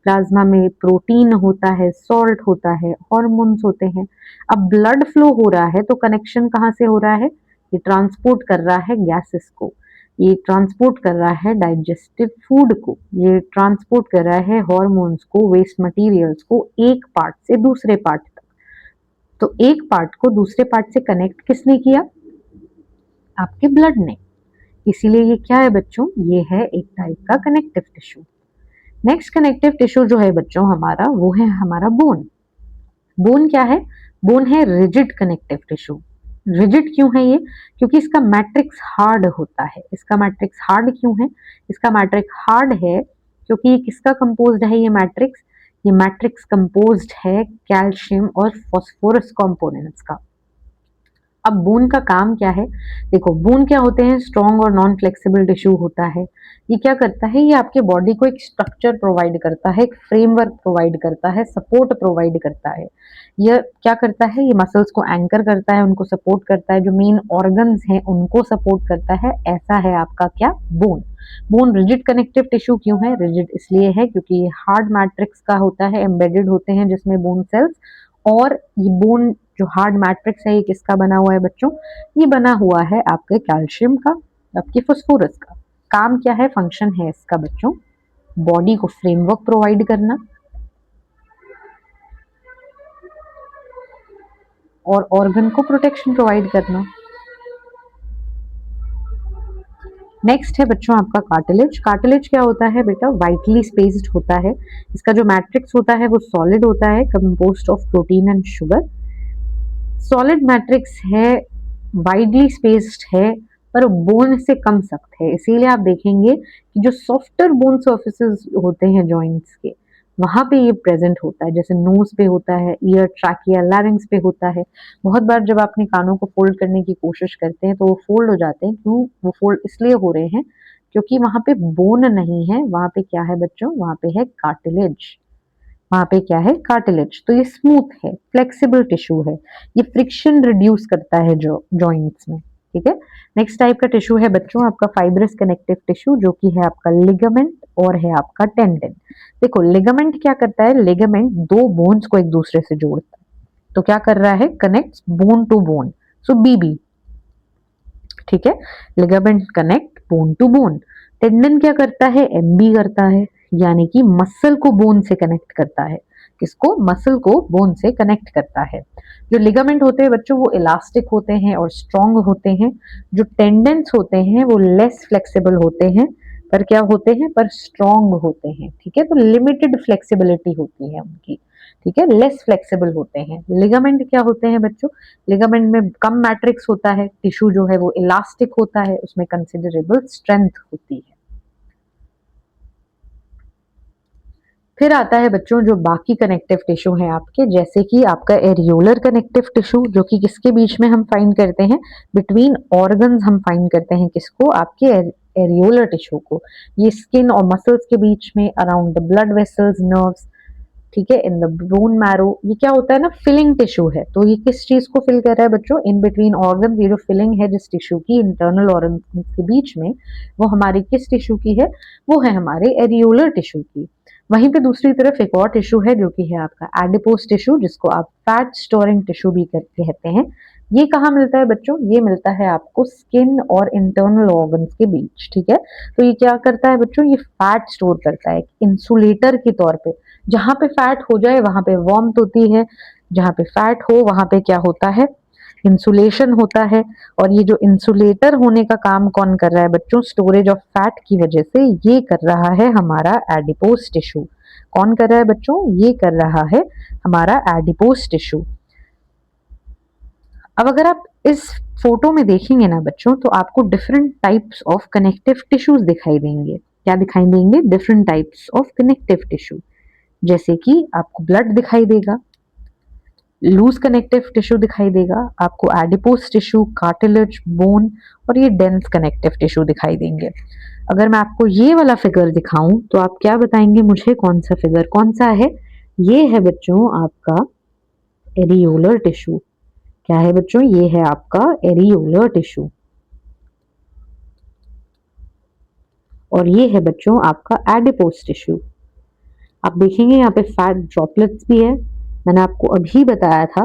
प्लाज्मा में प्रोटीन होता है, सॉल्ट होता है, हॉर्मोन्स होते हैं। अब ब्लड फ्लो हो रहा है तो कनेक्शन कहाँ से हो रहा है? ये ट्रांसपोर्ट कर रहा है गैसेस को, ये ट्रांसपोर्ट कर रहा है डाइजेस्टिव फूड को, ये ट्रांसपोर्ट कर रहा है हॉर्मोन्स को, वेस्ट मटेरियल्स को एक पार्ट से दूसरे पार्ट तक। तो एक पार्ट को दूसरे पार्ट से कनेक्ट किसने किया? आपके ब्लड ने। इसीलिए ये क्या है बच्चों? ये है एक टाइप का connective tissue. Next connective tissue जो है बच्चों हमारा, वो है हमारा बोन। बोन क्या है? बोन है रिजिड कनेक्टिव टिश्यू। रिजिड क्यों है ये? क्योंकि इसका मैट्रिक्स हार्ड होता है। इसका मैट्रिक्स हार्ड क्यों है? इसका मैट्रिक्स हार्ड है क्योंकि ये किसका कंपोज्ड है? ये मैट्रिक्स, ये मैट्रिक्स कंपोज्ड है कैल्शियम और फास्फोरस कंपोनेंट्स का। अब बोन का काम क्या है? देखो बोन क्या होते हैं? स्ट्रॉन्ग और नॉन फ्लेक्सिबल टिश्यू होता है। ये क्या करता है? ये आपके बॉडी को एक स्ट्रक्चर प्रोवाइड करता है, एक फ्रेमवर्क प्रोवाइड करता है, सपोर्ट प्रोवाइड करता है। यह क्या करता है? ये मसल्स को एंकर करता है, उनको सपोर्ट करता है, जो मेन ऑर्गन्स हैं उनको सपोर्ट करता है। ऐसा है आपका क्या? Bone. Bone rigid connective tissue क्यों है? रिजिड इसलिए है क्योंकि ये हार्ड मैट्रिक्स का होता है, एम्बेडेड होते हैं जिसमें बोन सेल्स। और ये बोन जो हार्ड मैट्रिक्स है ये किसका बना हुआ है बच्चों? ये बना हुआ है आपके कैल्शियम का, आपके फास्फोरस का। काम क्या है? फंक्शन है इसका बच्चों, बॉडी को फ्रेमवर्क प्रोवाइड करना और ऑर्गन को प्रोटेक्शन प्रोवाइड करना। नेक्स्ट है बच्चों आपका कार्टिलेज। कार्टिलेज क्या होता है बेटा? वाइटली स्पेस्ड होता है। इसका जो मैट्रिक्स होता है वो सॉलिड होता है, composed of protein and sugar. Solid matrix है, वाइडली स्पेस्ड है, पर बोन से कम सख्त है। इसीलिए आप देखेंगे कि जो सॉफ्टर बोन सर्फेसेस होते हैं जॉइंट्स के, वहां पे ये प्रेजेंट होता है। जैसे नोज पे होता है, ईयर, ट्रैकिया, लैरिंग्स पे होता है। बहुत बार जब अपने कानों को फोल्ड करने की कोशिश करते हैं तो वो फोल्ड हो जाते हैं। क्यों वो फोल्ड इसलिए हो रहे हैं? क्योंकि वहां पे बोन नहीं है, वहां पे क्या है बच्चों? वहां पे है कार्टिलेज। वहां पे क्या है? कार्टिलेज। तो ये स्मूथ है, फ्लेक्सिबल टिश्यू है, ये फ्रिक्शन रिड्यूस करता है जो जॉइंट्स में। ठीक है। नेक्स्ट टाइप का टिश्यू है बच्चों आपका फाइब्रस कनेक्टिव टिश्यू, जो कि है आपका लिगामेंट और है आपका टेंडन। देखो लिगामेंट क्या करता है, लिगामेंट दो बोन्स को एक दूसरे से जोड़ता है, तो क्या कर रहा है, connect bone to bone, so BB, ठीक है। Ligament connect bone to bone. Tendon क्या करता है, एमबी करता है, यानी कि मसल को बोन से कनेक्ट करता है। किसको, मसल को बोन से कनेक्ट करता है। जो लिगामेंट होते हैं बच्चों वो इलास्टिक होते हैं और स्ट्रॉन्ग होते हैं। जो टेंडेंस होते हैं वो लेस फ्लेक्सिबल होते हैं, पर क्या होते हैं, पर स्ट्रॉन्ग होते हैं, ठीक है। तो लिमिटेड फ्लेक्सिबिलिटी होती है उनकी, ठीक है, लेस फ्लेक्सिबल होते हैं। लिगामेंट क्या होते हैं बच्चों, लिगामेंट में कम मैट्रिक्स होता है, टिश्यू जो है वो इलास्टिक होता है, उसमें कंसिडरेबल स्ट्रेंथ होती है। फिर आता है बच्चों जो बाकी कनेक्टिव टिश्यू हैं आपके, जैसे कि आपका एरियोलर कनेक्टिव टिश्यू, जो कि किसके बीच में हम फाइंड करते हैं, बिटवीन ऑर्गन्स हम फाइंड करते हैं, किसको, आपके एरियोलर टिश्यू को। ये स्किन और मसल्स के बीच में, around the blood vessels, nerves, ठीक है, इन द बोन मैरो। ये क्या होता है ना, फिलिंग टिश्यू है। तो ये किस चीज को फिल कर रहा है बच्चों, इन बिटवीन ऑर्गन। ये जो फिलिंग है जिस टिश्यू की इंटरनल ऑर्गन के बीच में, वो हमारी किस टिश्यू की है, वो है हमारे एरियोलर टिश्यू की। वहीं पे दूसरी तरफ एक और टिश्यू है जो कि है आपका एडिपोस टिश्यू, जिसको आप फैट स्टोरिंग टिश्यू भी कहते हैं। ये कहाँ मिलता है बच्चों, ये मिलता है आपको स्किन और इंटरनल ऑर्गन्स के बीच, ठीक है। तो ये क्या करता है बच्चों, ये फैट स्टोर करता है इंसुलेटर के तौर पे। जहां पे फैट हो जाए वहां पे वार्मथ होती है, जहां पे फैट हो वहां पे क्या होता है, इंसुलेशन होता है। और ये जो इंसुलेटर होने का काम कौन कर रहा है बच्चों, स्टोरेज ऑफ फैट की वजह से ये कर रहा है हमारा एडिपोस टिश्यू। कौन कर रहा है बच्चों, ये कर रहा है हमारा एडिपोस टिश्यू। अब अगर आप इस फोटो में देखेंगे ना बच्चों, तो आपको different types of connective tissues दिखाई देंगे। क्या दिखाई देंगे, different types of connective tissue. जैसे कि आपको ब्लड दिखाई देगा, लूज कनेक्टिव टिश्यू दिखाई देगा, आपको एडिपोस टिश्यू, कार्टिलेज, बोन, और ये डेंस कनेक्टिव टिश्यू दिखाई देंगे। अगर मैं आपको ये वाला फिगर दिखाऊं तो आप क्या बताएंगे मुझे, कौन सा फिगर कौन सा है, ये है बच्चों आपका एरियोलर टिश्यू। क्या है बच्चों, ये है आपका एरियोलर टिश्यू। और ये है बच्चों आपका एडिपोस टिश्यू। आप देखेंगे यहाँ पे फैट ड्रॉपलेट्स भी है। मैंने आपको अभी बताया था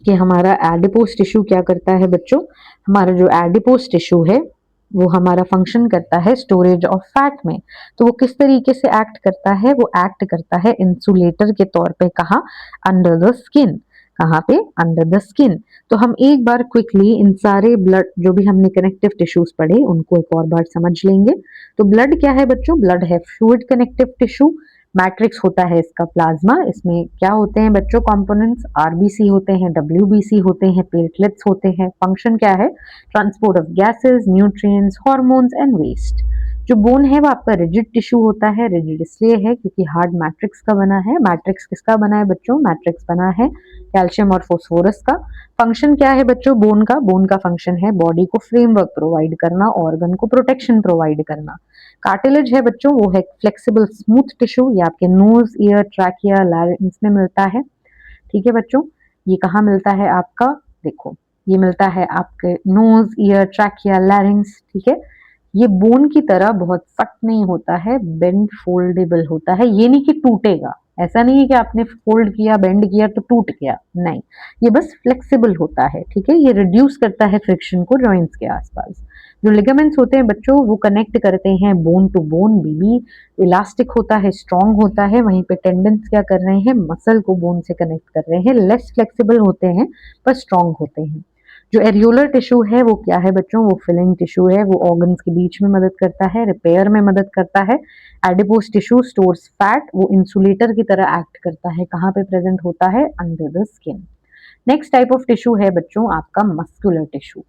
कि हमारा एडिपोस टिश्यू क्या करता है बच्चों, हमारा जो एडिपोस टिश्यू है वो हमारा फंक्शन करता है स्टोरेज ऑफ फैट में। तो वो किस तरीके से एक्ट करता है, वो एक्ट करता है इंसुलेटर के तौर पे। कहा, अंडर द स्किन। कहाँ पे, अंडर द स्किन। तो हम एक बार क्विकली इन सारे ब्लड जो भी हमने कनेक्टिव टिश्यूज पढ़े उनको एक और बार समझ लेंगे। तो ब्लड क्या है बच्चों, ब्लड है फ्लूइड कनेक्टिव टिश्यू। मैट्रिक्स होता है इसका प्लाज्मा। इसमें क्या होते हैं बच्चों, कंपोनेंट्स, आरबीसी होते हैं, डब्ल्यूबीसी होते हैं, प्लेटलेट्स होते हैं। फंक्शन क्या है, transport of gases, nutrients, hormones and waste. जो बोन है वो आपका रिजिड टिश्यू होता है। रिजिड इसलिए है क्योंकि हार्ड मैट्रिक्स का बना है। मैट्रिक्स किसका बना है बच्चों, मैट्रिक्स बना है कैल्शियम और फोस्फोरस का। फंक्शन क्या है बच्चों, बोन का, बोन का फंक्शन है बॉडी को फ्रेमवर्क प्रोवाइड करना, ऑर्गन को प्रोटेक्शन प्रोवाइड करना। कार्टिलेज है बच्चों, वो है फ्लेक्सिबल स्मूथ टिश्यू। ये आपके नोज, ईयर, ट्रैकिया, लैरिंक्स में मिलता है, ठीक है बच्चों। ये कहाँ मिलता है आपका, देखो ये मिलता है आपके नोज, ईयर, ट्रैकिया, लैरिंक्स, ठीक है। ये बोन की तरह बहुत सख्त नहीं होता है, बेंड फोल्डेबल होता है। ये नहीं कि टूटेगा, ऐसा नहीं है कि आपने फोल्ड किया, बेंड किया तो टूट गया, नहीं, ये बस फ्लेक्सिबल होता है, ठीक है। ये रिड्यूस करता है फ्रिक्शन को जॉइंट्स के आसपास। जो लिगामेंट्स होते हैं बच्चों वो कनेक्ट करते हैं bone to bone, BB, elastic होता है, स्ट्रॉन्ग होता है। वहीं पे टेंडेंस क्या कर रहे हैं, मसल को बोन से कनेक्ट कर रहे हैं, लेस फ्लेक्सिबल होते हैं पर स्ट्रॉन्ग होते हैं। जो एरियोलर टिश्यू है वो क्या है बच्चों, वो फिलिंग टिश्यू है। वो ऑर्गन्स के बीच में मदद करता है, रिपेयर में मदद करता है। एडिपोस टिश्यू स्टोर्स फैट, वो इंसुलेटर की तरह एक्ट करता है। कहाँ पे प्रेजेंट होता है, under the skin. Next type of tissue है बच्चों आपका मस्कुलर टिश्यू।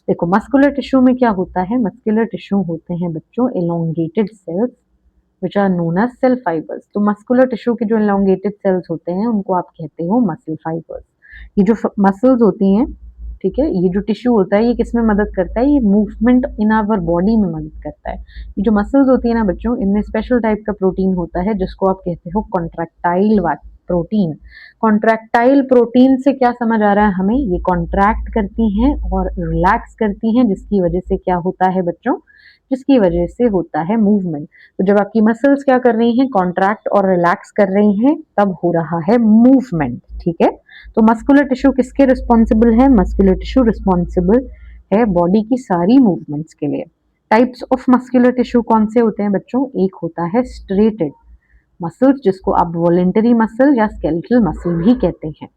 देखो मस्कुलर टिश्यू में क्या होता है, मस्कुलर टिश्यू होते हैं बच्चों elongated cells which are known as cell fibers। तो मस्कुलर टिश्यू के जो elongated cells होते हैं उनको आप कहते हो मसल फाइबर्स। ये जो मसल्स होती हैं, ठीक है, ये जो टिश्यू होता है ये किस में मदद करता है, ये मूवमेंट इन आवर बॉडी में मदद करता है। ये जो मसल्स होती है ना बच्चों, इनमें स्पेशल टाइप का प्रोटीन होता है जिसको आप कहते हो कॉन्ट्रैक्टाइल प्रोटीन। कॉन्ट्रैक्टाइल प्रोटीन से क्या समझ आ रहा है हमें, ये कॉन्ट्रैक्ट करती हैं और रिलैक्स करती हैं, जिसकी वजह से क्या होता है बच्चों, जिसकी वजह से होता है मूवमेंट। तो जब आपकी मसल्स क्या कर रही हैं, कॉन्ट्रैक्ट और रिलैक्स कर रही हैं, तब हो रहा है मूवमेंट। ठीक है, तो मस्कुलर टिश्यू किसके रिस्पॉन्सिबल है, मस्कुलर टिश्यू रिस्पॉन्सिबल है बॉडी की सारी मूवमेंट्स के लिए। टाइप्स ऑफ मस्कुलर टिश्यू कौन से होते हैं बच्चों, एक होता है स्ट्रेटेड मसल्स, जिसको आप वॉलेंटरी मसल या स्केलेटल मसल भी कहते हैं।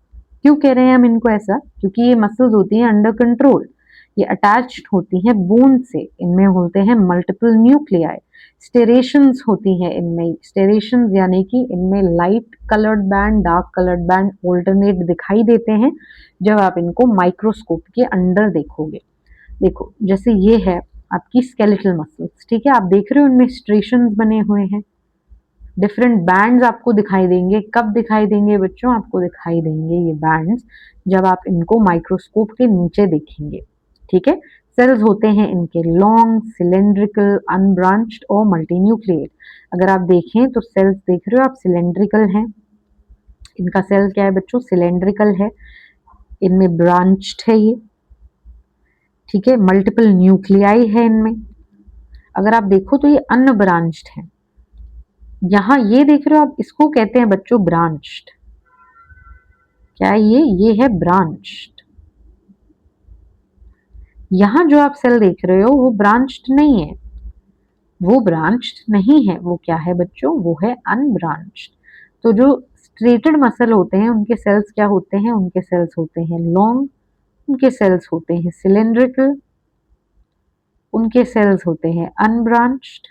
क्यों कह रहे हैं हम इनको ऐसा, क्योंकि ये मसल्स होती हैं अंडर कंट्रोल, ये अटैच्ड होती हैं बोन से, इनमें होते हैं मल्टीपल न्यूक्लियाई, स्टेरेशंस होती हैं इनमें, स्टेरेशंस यानी कि इनमें light coloured band, dark coloured band alternate दिखाई देते हैं जब आप इनको माइक्रोस्कोप के अंडर देखोगे। देखो जैसे ये है आपकी स्केलेटल मसल्स, ठीक है, आप देख रहे हो इनमें स्ट्रेशंस बने हुए हैं, डिफरेंट बैंड्स आपको दिखाई देंगे। कब दिखाई देंगे बच्चों, आपको दिखाई देंगे ये बैंड्स जब आप इनको माइक्रोस्कोप के नीचे देखेंगे। ठीक है, सेल्स होते हैं इनके लॉन्ग, सिलेंड्रिकल, अनब्रांच्ड और मल्टीन्यूक्लिएट। अगर आप देखें तो सेल्स देख रहे हो आप, सिलेंड्रिकल हैं, इनका सेल क्या है बच्चों, सिलेंड्रिकल है, इनमें ब्रांच्ड है ये। ठीक है, मल्टीपल न्यूक्लियाई है इनमें। अगर आप देखो तो ये अनब्रांच्ड है, यहां ये देख रहे हो आप, इसको कहते हैं बच्चों ब्रांच्ड। क्या है ये है ब्रांच्ड। यहां जो आप सेल देख रहे हो वो ब्रांच्ड नहीं है, वो ब्रांच्ड नहीं है, वो क्या है बच्चों, वो है अनब्रांच्ड। तो जो स्ट्रेटेड मसल होते हैं उनके सेल्स क्या होते हैं, उनके सेल्स होते हैं लॉन्ग, उनके सेल्स होते हैं सिलेंड्रिकल, उनके सेल्स होते हैं अनब्रांच्ड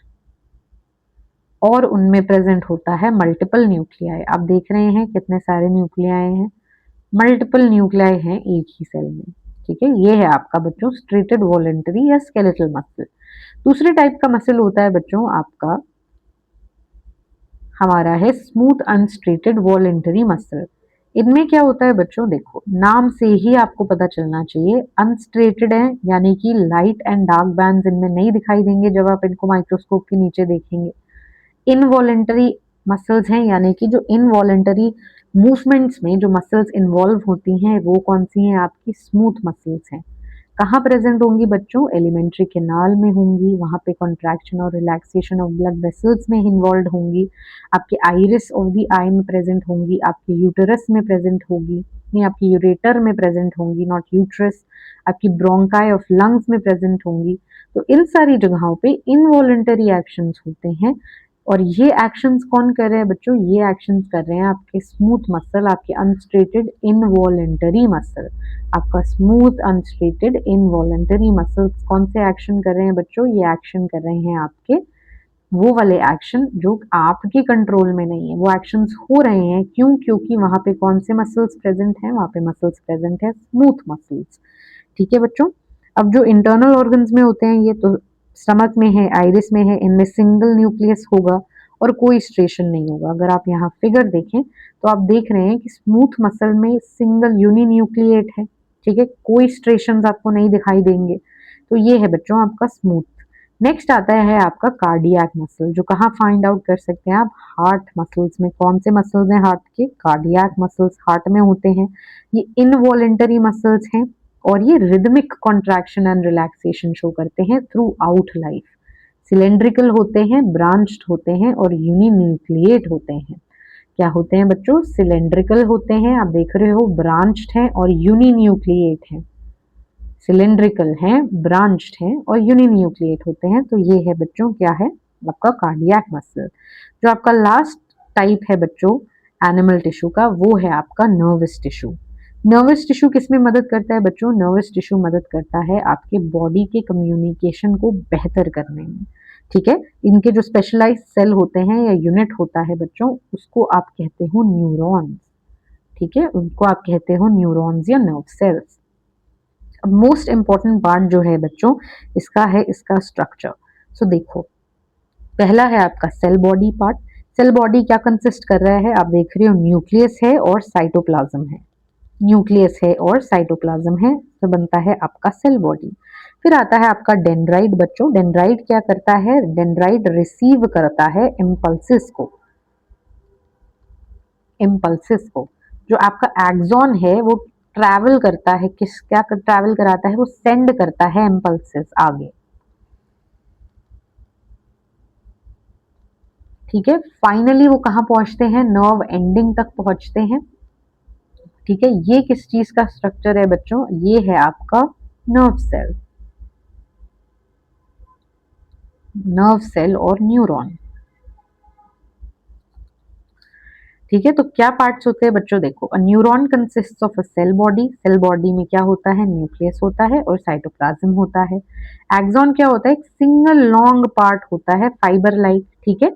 और उनमें प्रेजेंट होता है मल्टीपल न्यूक्लियाई। आप देख रहे हैं कितने सारे न्यूक्लियाई हैं, मल्टीपल न्यूक्लियाई हैं एक ही सेल में। ठीक है, ये है आपका बच्चों स्ट्रेटेड वॉलेंटरी या स्केलेटल मसल। दूसरे टाइप का मसल होता है बच्चों आपका, हमारा है स्मूथ अनस्ट्रेटेड वॉलेंटरी मसल। इनमें क्या होता है बच्चों, देखो नाम से ही आपको पता चलना चाहिए, अनस्ट्रेटेड है यानी कि लाइट एंड डार्क बैंड्स इनमें नहीं दिखाई देंगे जब आप इनको माइक्रोस्कोप के नीचे देखेंगे। इनवॉलेंटरी मसल्स हैं, यानी कि जो इनवॉलेंटरी मूवमेंट्स में जो मसल्स इन्वॉल्व होती हैं वो कौन सी हैं, आपकी स्मूथ मसल्स हैं। कहाँ प्रेजेंट होंगी बच्चों, एलिमेंट्री कैनाल में होंगी, वहां पे कॉन्ट्रैक्शन और रिलैक्सेशन ऑफ ब्लड वेसल्स में इन्वॉल्व होंगी, आपके आइरिस ऑफ द आई में प्रेजेंट होंगी, आपके यूटरस में प्रेजेंट होगी, नहीं आपकी यूरेटर में प्रेजेंट होंगी, नॉट यूट्रस, आपकी ब्रोंकाई ऑफ लंग्स में प्रेजेंट होंगी। तो इन सारी जगहों पे इनवॉलेंटरी एक्शंस होते हैं, और ये एक्शंस कौन कर रहे हैं बच्चों, ये एक्शंस कर रहे हैं आपके स्मूथ मसल, आपके अनस्ट्रेटेड इनवॉलेंटरी मसल। आपका स्मूथ अनस्ट्रेटेड इनवॉलेंटरी मसल्स कौन से एक्शन कर रहे हैं बच्चों, ये एक्शन कर रहे हैं आपके वो वाले एक्शन जो आपके कंट्रोल में नहीं है, वो एक्शंस हो रहे हैं। क्यों, क्योंकि वहां पे कौन से मसल्स प्रेजेंट हैं, वहां पे मसल्स प्रेजेंट है स्मूथ मसल्स। ठीक है बच्चों, अब जो इंटरनल ऑर्गन्स में होते हैं ये तो स्टमक में है, आइरिस में है, इनमें सिंगल न्यूक्लियस होगा और कोई स्ट्रेशन नहीं होगा। अगर आप यहाँ फिगर देखें तो आप देख रहे हैं कि स्मूथ मसल में सिंगल यूनि न्यूक्लिएट है। ठीक है, कोई स्ट्रेशन आपको नहीं दिखाई देंगे। तो ये है बच्चों आपका स्मूथ। नेक्स्ट आता है आपका कार्डियक मसल, जो कहाँ फाइंड आउट कर सकते हैं आप, हार्ट मसल्स में। कौन से मसल्स हैं हार्ट के, कार्डियक मसल्स हार्ट में होते हैं। ये इनवॉलेंटरी मसल्स हैं और ये rhythmic contraction and relaxation show करते हैं थ्रू आउट लाइफ। सिलेंड्रिकल होते हैं, ब्रांच्ड होते हैं और यूनिन्यूक्लिएट होते हैं। क्या होते हैं बच्चों, सिलेंड्रिकल होते हैं, आप देख रहे हो, ब्रांच्ड हैं और यूनिन्यूक्लिएट हैं। सिलेंड्रिकल हैं, ब्रांच्ड हैं और यूनिन्यूक्लिएट होते हैं। तो ये है बच्चों क्या है, आपका कार्डियक मसल। जो आपका लास्ट टाइप है बच्चों एनिमल टिश्यू का, वो है आपका नर्वस टिश्यू। नर्वस टिश्यू किस में मदद करता है बच्चों, नर्वस टिश्यू मदद करता है आपके बॉडी के कम्युनिकेशन को बेहतर करने में। ठीक है, इनके जो स्पेशलाइज सेल होते हैं या यूनिट होता है बच्चों, उसको आप कहते हो न्यूरॉन्स। ठीक है, उनको आप कहते हो न्यूरॉन्स या नर्व सेल्स। अब मोस्ट इंपॉर्टेंट पार्ट जो है बच्चों इसका है इसका स्ट्रक्चर। सो देखो, पहला है आपका cell body part. Cell body क्या कंसिस्ट कर रहा है, आप देख रहे हो, न्यूक्लियस है और साइटोप्लाज्म है। न्यूक्लियस है और साइटोप्लाज्म है, तो बनता है आपका सेल बॉडी। फिर आता है आपका डेंड्राइट बच्चों। डेंड्राइट क्या करता है, डेंड्राइट रिसीव करता है इम्पल्सिस को। इम्पल्सेस को। जो आपका एक्सॉन है वो ट्रैवल करता है, क्या ट्रैवल कराता है, वो सेंड करता है इम्पल्सेस आगे। ठीक है, फाइनली वो कहाँ पहुंचते हैं, नर्व एंडिंग तक पहुंचते हैं। ठीक है, ये किस चीज का स्ट्रक्चर है बच्चों, ये है आपका नर्व सेल, नर्व सेल और न्यूरॉन। ठीक है, तो क्या पार्ट्स होते हैं बच्चों, देखो a neuron consist of a cell body, cell body में क्या होता है, न्यूक्लियस होता है और साइटोप्लाज्म होता है। एक्सॉन क्या होता है, एक सिंगल लॉन्ग पार्ट होता है फाइबर लाइक। ठीक है,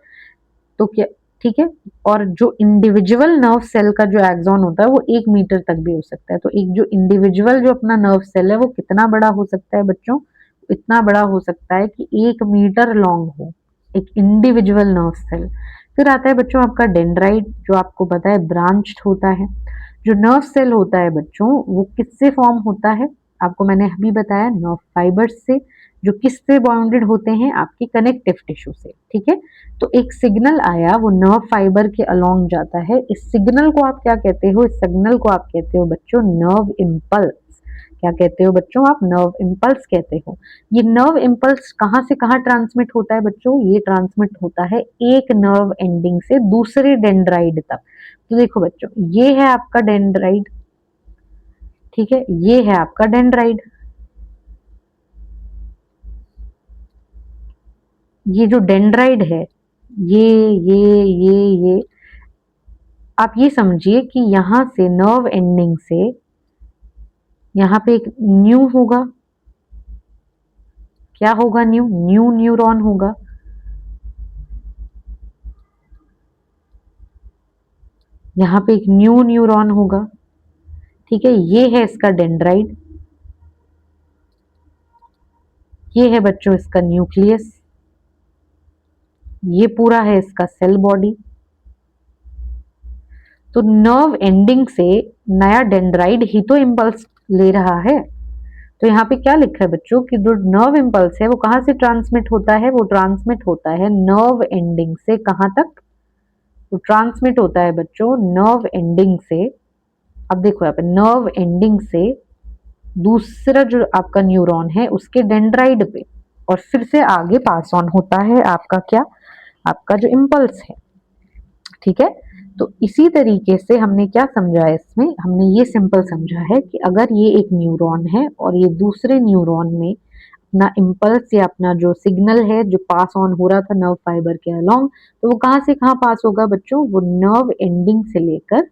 तो क्या, ठीक है, और जो इंडिविजुअल नर्व सेल का जो एक्सॉन होता है वो 1 मीटर तक भी हो सकता है। तो एक जो इंडिविजुअल जो अपना नर्व सेल है वो कितना बड़ा हो सकता है बच्चों, इतना बड़ा हो सकता है कि 1 मीटर लॉन्ग हो एक इंडिविजुअल नर्व सेल। फिर आता है बच्चों आपका डेंड्राइट, जो आपको पता है ब्रांच्ड होता है। जो नर्व सेल होता है बच्चों वो किससे फॉर्म होता है, आपको मैंने अभी बताया, नर्व फाइबर्स से, जो किससे बाउंडेड होते हैं, आपकी कनेक्टिव टिश्यू से। ठीक है, तो एक सिग्नल आया वो नर्व फाइबर के अलोंग जाता है, इस सिग्नल को आप क्या कहते हो, इस सिग्नल को आप कहते हो बच्चों नर्व इम्पल्स। क्या कहते हो बच्चों आप, नर्व इम्पल्स कहते हो। ये नर्व इम्पल्स कहाँ से कहाँ ट्रांसमिट होता है बच्चों, ये ट्रांसमिट होता है एक नर्व एंडिंग से दूसरे डेंड्राइड तक। तो देखो बच्चों ये है आपका डेंड्राइड, ठीक है, ये है आपका डेंड्राइड। ये जो डेंड्राइड है, ये ये आप ये समझिए कि यहां से नर्व एंडिंग से यहाँ पे एक न्यू होगा, क्या होगा, न्यू न्यू न्यूरॉन होगा। यहाँ पे एक न्यू न्यूरॉन होगा। ठीक है, ये है इसका डेंड्राइड, ये है बच्चों इसका न्यूक्लियस, ये पूरा है इसका सेल बॉडी। तो नर्व एंडिंग से नया डेंड्राइड ही तो इम्पल्स ले रहा है। तो यहाँ पे क्या लिखा है बच्चों कि जो नर्व इम्पल्स है वो कहाँ से ट्रांसमिट होता है, वो ट्रांसमिट होता है नर्व एंडिंग से कहाँ तक, वो ट्रांसमिट होता है बच्चों नर्व एंडिंग से, अब देखो यहाँ पे नर्व एंडिंग से दूसरा जो आपका न्यूरॉन है उसके डेंड्राइड पे, और फिर से आगे पास ऑन होता है आपका क्या, आपका जो इम्पल्स है। ठीक है, तो इसी तरीके से हमने क्या समझा है, इसमें हमने ये सिंपल समझा है कि अगर ये एक न्यूरॉन है और ये दूसरे न्यूरॉन में अपना इम्पल्स या अपना जो सिग्नल है जो पास ऑन हो रहा था नर्व फाइबर के अलोंग, तो वो कहाँ से कहाँ पास होगा बच्चों, वो नर्व एंडिंग से लेकर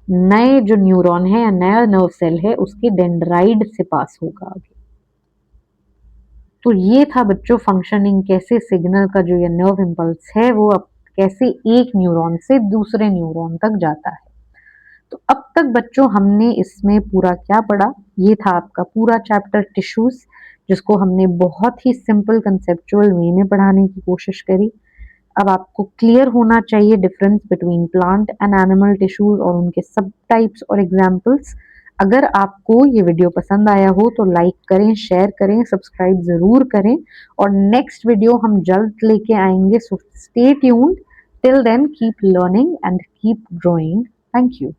नए जो न्यूरॉन है या नया नर्व सेल है उसके डेंड्राइड से पास होगा आगे। तो ये था बच्चों फंक्शनिंग, कैसे सिग्नल का जो ये नर्व इम्पल्स है वो अब कैसे एक न्यूरॉन से दूसरे न्यूरॉन तक जाता है। तो अब तक बच्चों हमने इसमें पूरा क्या पढ़ा, ये था आपका पूरा चैप्टर टिश्यूज, जिसको हमने बहुत ही सिंपल कंसेप्चुअल वे में पढ़ाने की कोशिश करी। अब आपको क्लियर होना चाहिए difference between plant and animal tissues और उनके सब टाइप्स और एग्जाम्पल्स। अगर आपको ये वीडियो पसंद आया हो तो लाइक करें, शेयर करें, सब्सक्राइब जरूर करें, और नेक्स्ट वीडियो हम जल्द लेके आएंगे, so stay tuned. Till then keep learning and keep growing. Thank you.